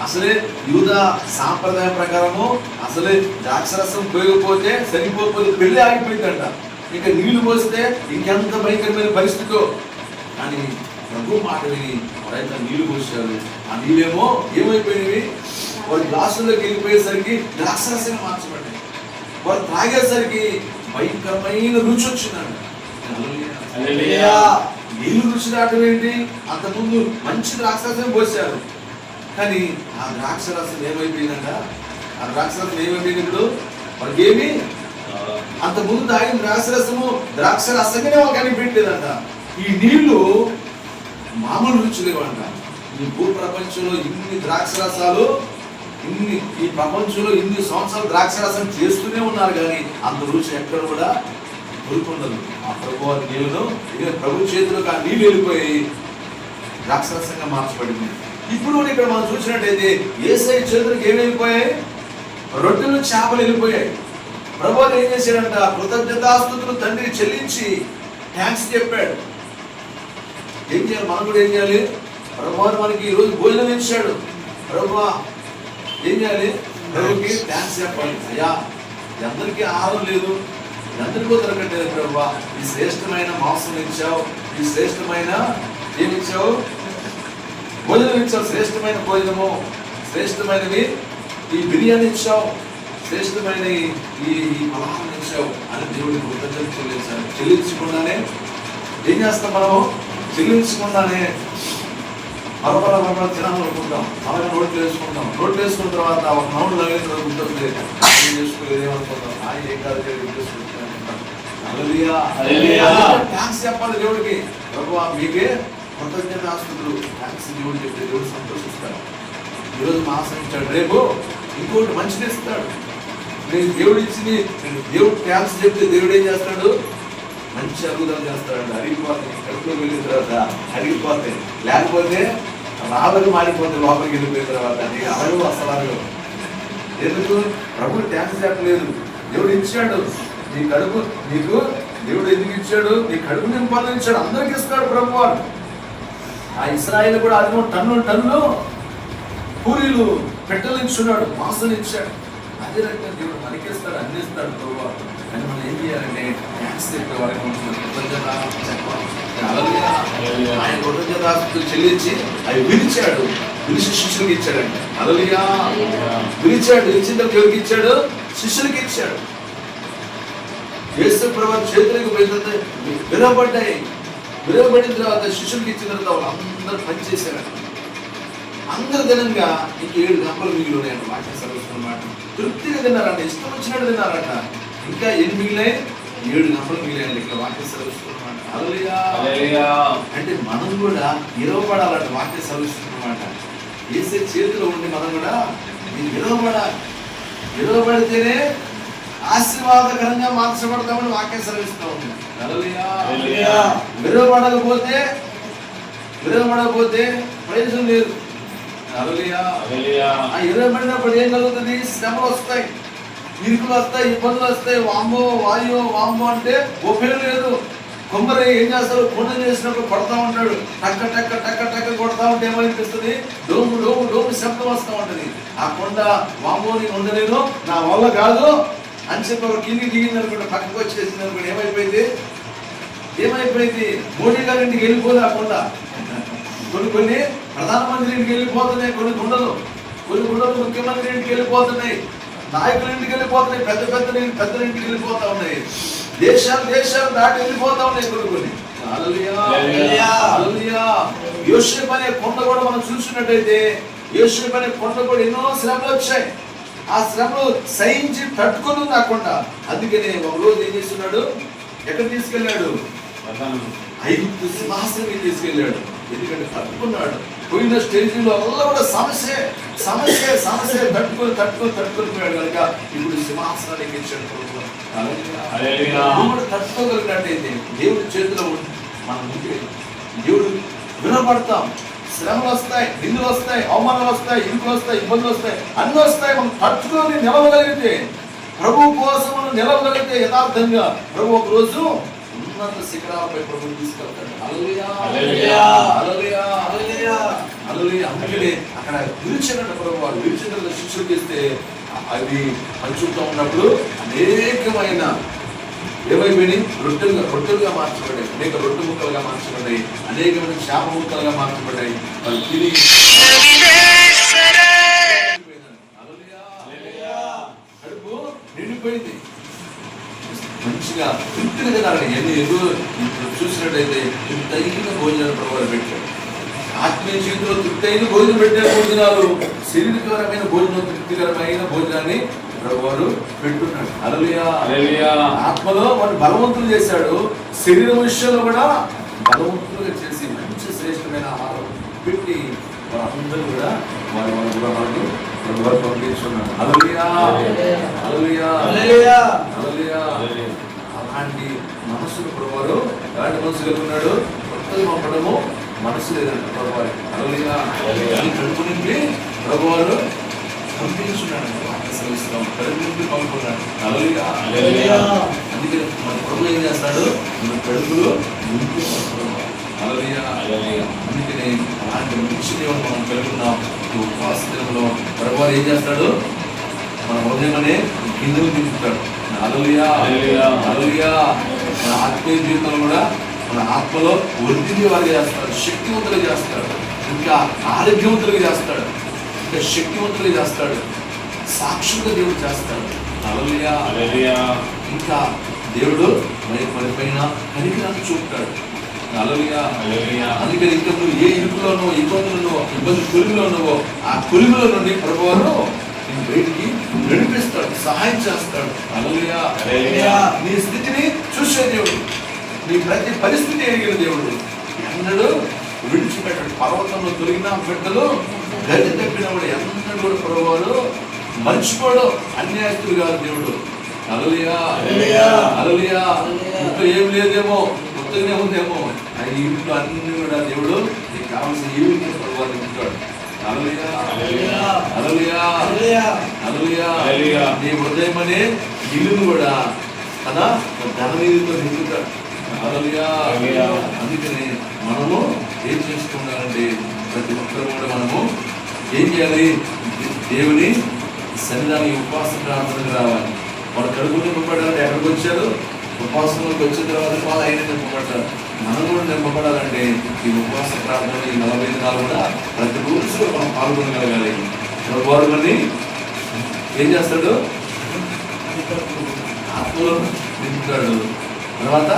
అసలే యూదా సాంప్రదాయం ప్రకారము అసలే ద్రాక్షరసం పోయకపోతే సరిపోతే పెళ్లి ఆగిపోయిందంట. ఇంకా నీళ్లు పోస్తే ఇంకెంత భయంకరమైన పరిస్థితితో. కానీ ప్రభు మాట విని ఎవరైతే నీళ్లు పోసారు, ఆ నీళ్ళేమో ఏమైపోయినవి, వారి గ్లాసుల్లోకి వెళ్ళిపోయేసరికి ద్రాక్షరసంగా మార్చబడ్డాయి. వారు తాగేసరికి భయంకరమైన రుచి వచ్చిందంట. నీళ్లు రుచి రావడం ఏంటి? అంతకుముందు మంచి ద్రాక్షరసం పోసారు, కానీ ఆ ద్రాక్షరసం ఏమైపోయిందంట. ఆ ద్రాక్షరసం ఏమైపోయింది ఇప్పుడు వాళ్ళకి ఏమి, అంతకుముందు తాగిన ద్రాక్షరసంగానే వాళ్ళకి అనిపించలేదంట. ఈ నీళ్లు మామూలు రుచి లేవంట. ఈ భూ ప్రపంచంలో ఇన్ని ద్రాక్షరసాలు, ఈ ప్రపంచంలో ఇన్ని సంవత్సరాలు ద్రాక్షరసం చేస్తూనే ఉన్నారు, కానీ అంత రుచి ఎక్కడ కూడా దొరుకుండదు. ఆ ప్రభు నీళ్ళను ప్రభు చేతులకు ఆ నీళ్ళు వెళ్ళిపోయి ద్రాక్షరసంగా మార్చబడింది. ఇప్పుడు ఇక్కడ మనం చూసినట్టయితే యేసయ్య చేతులకు ఏమి వెళ్ళిపోయాయి, రొట్టెలు చేపలు వెళ్ళిపోయాయి. ప్రభు ఏం చేశాడంట, కృతజ్ఞతాస్తుతులు తండ్రికి చెల్లించి థ్యాంక్స్ చెప్పాడు. ఏం చేయాలి, మనం కూడా ఏం చేయాలి? ప్రభు మనకి ఈరోజు భోజనం ఇచ్చాడు, ప్రభు ఏం చేయాలి, ప్రభుకి థ్యాంక్స్ చెప్పాలి. అయ్యా అందరికీ ఆహారం లేదు, అందరికీ దొరకట్లేదు ప్రభు, ఈ శ్రేష్టమైన మాంసం ఇచ్చావు, ఈ శ్రేష్టమైన ఏమిచ్చావు, భోజనం ఇచ్చావు, శ్రేష్టమైన భోజనము, శ్రేష్టమైనవి ఈ బిర్యానీ ఇచ్చావు, శ్రేష్టమైన ఈ పలహారం ఇచ్చావు అని దేవుడికి కృతజ్ఞత చెల్లించాలి. చెల్లించకుండానే ఏం చేస్తాం మనము, చెల్లించకుండానే మరొకరు తినాలనుకుంటాం, అలాగే నోట్లు వేసుకుంటాం. నోట్లు వేసుకున్న తర్వాత ఒక నోట్లు నవ్వేందుకు గుర్తుంది చేసుకోలేదు ఏమనుకుంటాం, ఏం కాదు థ్యాంక్స్ చెప్పాలి దేవుడికి. ప్రభు మీకే కృతజ్ఞతాస్తుతులు, థ్యాంక్స్ దేవుడు చెప్తే దేవుడు సంతోషిస్తాడు. ఈరోజు మాసం ఇచ్చాడు, రేపు ఇంకోటి మంచిది ఇస్తాడు. నేను దేవుడు ఇచ్చింది, దేవుడు థ్యాంక్స్ చెప్తే దేవుడు ఏం చేస్తాడు, మంచి అద్భుతాలు చేస్తాడు. అరిగిపోతాయి, కడుపులో వెళ్ళిన తర్వాత అరిగిపోతాయి, లేకపోతే రాళ్ళకు మారిపోతే లోపలికి వెళ్ళిపోయిన తర్వాత నీకు అడగదు అసలు అడగదు. ఎందుకు? ప్రభు థ్యాంక్స్ చెప్పలేదు. దేవుడు ఇచ్చాడు నీ కడుపు, నీకు దేవుడు ఎందుకు ఇచ్చాడు, నీ కడుపు నింపాలని ఇచ్చాడు. అందరికి ఇస్తాడు ప్రభు వారు. ఆ ఇశ్రాయేలు కూడా అది టన్నులు పూరీలు పెట్టలించున్నాడు, మాంసం ఇచ్చాడు. అదే రకంగా దేవుడు మనకిస్తాడు, అందిస్తాడు ప్రభు. అని మనం ఏం చేయాలంటే థ్యాంక్స్ చెప్పే వరకు కృతజ్ఞత చెప్పాలి. ఆయన కృతజ్ఞతాస్తుతులు చెల్లించి అవి విరిచాడు, విరిచి శిష్యులకి ఇచ్చాడండి. హల్లెలూయా. విరిచాడు, విరిచిన తర్వాత ఎవరికి ఇచ్చాడు, శిష్యులకి ఇచ్చాడు. యేసు ప్రభువు చేతులకు పోయిన విరవబడ్డాయి. విరవబడిన తర్వాత శిష్యులకి ఇచ్చిన తర్వాత వాళ్ళందరూ పనిచేశారు. అందరు దినంగా ఇంక 7 గంపలు మిగిలి ఉన్నాయంట. వాక్యం చదువుతున్నమాట తృప్తిగా తిన్నారంట, ఇష్టం వచ్చినట్టు తిన్నారంట. ఇంకా ఎన్ని మిగిలినాయి, 7 గంపలు మిగిలినాయండి. ఇక్కడ వాక్యం చదువుతున్నమాట. హల్లెలూయా. అంటే మనం కూడా విరవబడాలంట. వాక్యం చదువుతున్నమాట యేసే చేతిలో ఉండి మనం కూడా విరవబడాలి. విరవబడితేనే ఆశీర్వాదకరంగా మార్చబడతామని వాక్యం సెలవిస్తూ ఉంది. హల్లెలూయా. విరవబడకపోతే ప్రయోజనం లేదు. హల్లెలూయా. ఆ విరవబడినప్పుడు ఏం కలుగుతుంది, శ్రమలు వస్తాయి, ఇరుకులు వస్తాయి, ఇబ్బందులు వస్తాయి. వామ్మో వాయో వామ్మో అంటే ఉపయోగం లేదు. కొమ్మరి ఏం చేస్తారు, కొండ చేసినప్పుడు కొడతా ఉంటాడు, టక్క టక్క టక్క టక్క కొడతా ఉంటే ఏమనిపిస్తుంది, డోము డోము డోము శబ్దం వస్తూ ఉంటుంది. ఆ కొండ వామోని ఉండలేను, నా వల్ల కాదు అని చెప్పి ఒక కిందికి దిగింది అనుకుంటే, పక్కకు వచ్చేసింది అనుకుంటే ఏమైపోయింది మోడీ గారి ఇంటికి వెళ్ళిపోదు ఆ కొండ. కొన్ని ప్రధానమంత్రి ఇంటికి వెళ్ళిపోతున్నాయి, కొన్ని గుండలు ముఖ్యమంత్రి ఇంటికి వెళ్ళిపోతున్నాయి, నాయకుల ఇంటికి వెళ్ళిపోతున్నాయి, పెద్దల ఇంటికి వెళ్ళిపోతా ఉన్నాయి, దేశాలు దాటి వెళ్ళిపోతా ఉన్నాయి కొన్ని. యోసేపు అనే కొండ కూడా మనం చూసినట్టయితే, యోసేపు అనే కొండ కూడా ఎన్నో శ్రమలు వచ్చాయి. ఆ శ్రమలు సహించి తట్టుకొని ఉంది ఆ కొండ. అందుకనే ఒక రోజు ఏం చేస్తున్నాడు, ఎక్కడ తీసుకెళ్ళాడు, ఐగుప్తు సింహాసనం తీసుకెళ్ళాడు. ఎందుకంటే తట్టుకున్నాడు. పోయిన స్టేజీలో వల్ల కూడా సమస్య తట్టుకొని పోయాడు కనుక ఇప్పుడు సింహాసనానికి ఇచ్చాడు. తట్టుకోగలిగినట్టయితే దేవుడి చేతిలో మనం ఉంటే దేవుడు వినపడతాం. శ్రమలు వస్తాయి, నిందులు వస్తాయి, అవమానాలు వస్తాయి, ఇంకులు వస్తాయి, ఇబ్బందులు వస్తాయి, అన్నీ వస్తాయి. మనం తట్టుకొని నిలవగలిగితే, ప్రభు కోసం మనం నిలవగలిగితే యథార్థంగా ప్రభు ఒక రోజు ఉన్నత శిఖరాలపై ప్రభు తీసుకెళ్తాడు. అందుకనే అక్కడ విరిచినట్టు ప్రభు వాడు విరిచిన శిక్షలు చేస్తే అవి పంచుతూ ఉన్నప్పుడు అనేకమైన ఏమైపోయినాయి, రొట్టెలుగా మార్చబడ్డాయి, అనేక రొట్టె ముక్కలుగా మార్చబడ్డాయి, అనేకమైన చేప ముక్కలుగా మార్చబడ్డాయి. వాళ్ళు తిరిగి కడుపు నిండిపోయింది. మంచిగా తృప్తిగా తినాలని ఎన్నో చూసినట్టయితే తగిన భోజనాలు ప్రభావం పెట్టాడు. ఆత్మీయ జీవితంలో తృప్తైన భోజనం పెట్టే భోజనాలు, శరీరకరమైన భోజనం, తృప్తికరమైన భోజనాన్ని ప్రభువారు పెట్టున్నాడు. హల్లెలూయా. ఆత్మలో వాడు బలవంతులు చేశాడు, శరీరం విషయంలో కూడా బలవంతులుగా చేసి మంచి శ్రేష్టమైన ఆహారం పెట్టి వారందరూ కూడా వారి గృహాలను ప్రభువారు పంపించున్నాడు. హల్లెలూయా. అలాంటి మనసును ప్రభువారు ఎలాంటి మనసు కలిగి ఉన్నాడు, కొత్తలు పంపడము మనసు లేదంటే ప్రభువారు. కడుపునిండి ప్రభువారు పంపించున్నాడు, పంపుకున్నాడు. అందుకే మన ప్రభు ఏం చేస్తాడు, మన కడుపులో అందుకనే అలాంటి మంచి దేవుడు మనం కలిగి ఉన్నాం. ఉపవాస దినంలో ప్రభువారు ఏం చేస్తాడు, మన హృదయం అనే గిన్నెలు దింపుతాడు. మన ఆత్మీయ జీవితంలో కూడా మన ఆత్మలో వృద్ధిని వారు చేస్తాడు, శక్తివంతులు చేస్తాడు, ఇంకా ఆరోగ్యవంతులుగా చేస్తాడు, ఇంకా శక్తివంతులుగా చేస్తాడు, సాక్షులుగా దేవుడు చేస్తాడు. ఇంకా దేవుడు మరి పైన కనికరాన్ని చూపుతాడు. అందుకని ఇంకా నువ్వు ఏ ఇరుకులోనో ఇబ్బంది కొలుగులో ఉన్నావో ఆ కొలుగులో నుండి ప్రభువును బయటికి నడిపిస్తాడు, సహాయం చేస్తాడు. నీ స్థితిని చూసే దేవుడు, నీ ప్రతి పరిస్థితి ఎరిగిన దేవుడు, ఎన్నడూ విడిచిపెట్టాడు. పర్వతంలో తొలగిన బిడ్డలు గది తప్పినప్పుడు ఎన్నడూ కూడా ప్రభువారు మర్చిపోడు. అన్యాయస్తుడు కాదు దేవుడు. హల్లెలూయా. ఇంట్లో ఏం లేదేమో, కొత్తగానే ఉందేమో, ఆ ఇంట్లో అన్ని కూడా దేవుడు నీకు కావాల్సిన ఈవిని ప్రభువారు ఉంటాడు. నీ హృదయం అనే ఇల్లును కూడా తన ధననిధితో నింపుతాడు. అందుకని మనము ఏం చేసుకున్నారంటే ప్రతి ఒక్కరు కూడా మనము ఏం చేయాలి, దేవుని సన్నిధానం ఉపవాస ప్రార్థనకు రావాలి. వాడు కడుపు నింపబడాలంటే ఎక్కడికి వచ్చారు, ఉపవాసంలోకి వచ్చిన తర్వాత వాళ్ళు అయినా నింపబడ్డారు. మనం కూడా నింపబడాలంటే ఈ ఉపవాస ప్రార్థన ఈ 40 దినాలు కూడా ప్రతి రోజు మనం పాల్గొనగలగాలి. వారు మరి ఏం చేస్తాడు, ఆత్మలో నింపుతాడు. తర్వాత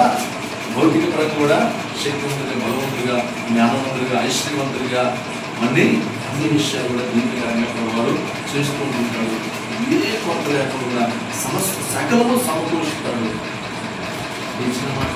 భౌతిక పరంగా కూడా శక్తివంతులుగా, బలవంతులుగా, జ్ఞానవంతులుగా, ఐశ్వర్యవంతులుగా అన్ని విషయాలు కూడా దీనికరంగా వారు చేస్తూ ఉంటాడు. ఏ కొత్త లేకుండా సమస్త సకలము సమకూరుస్తాడు. ఈ చిన్న మాట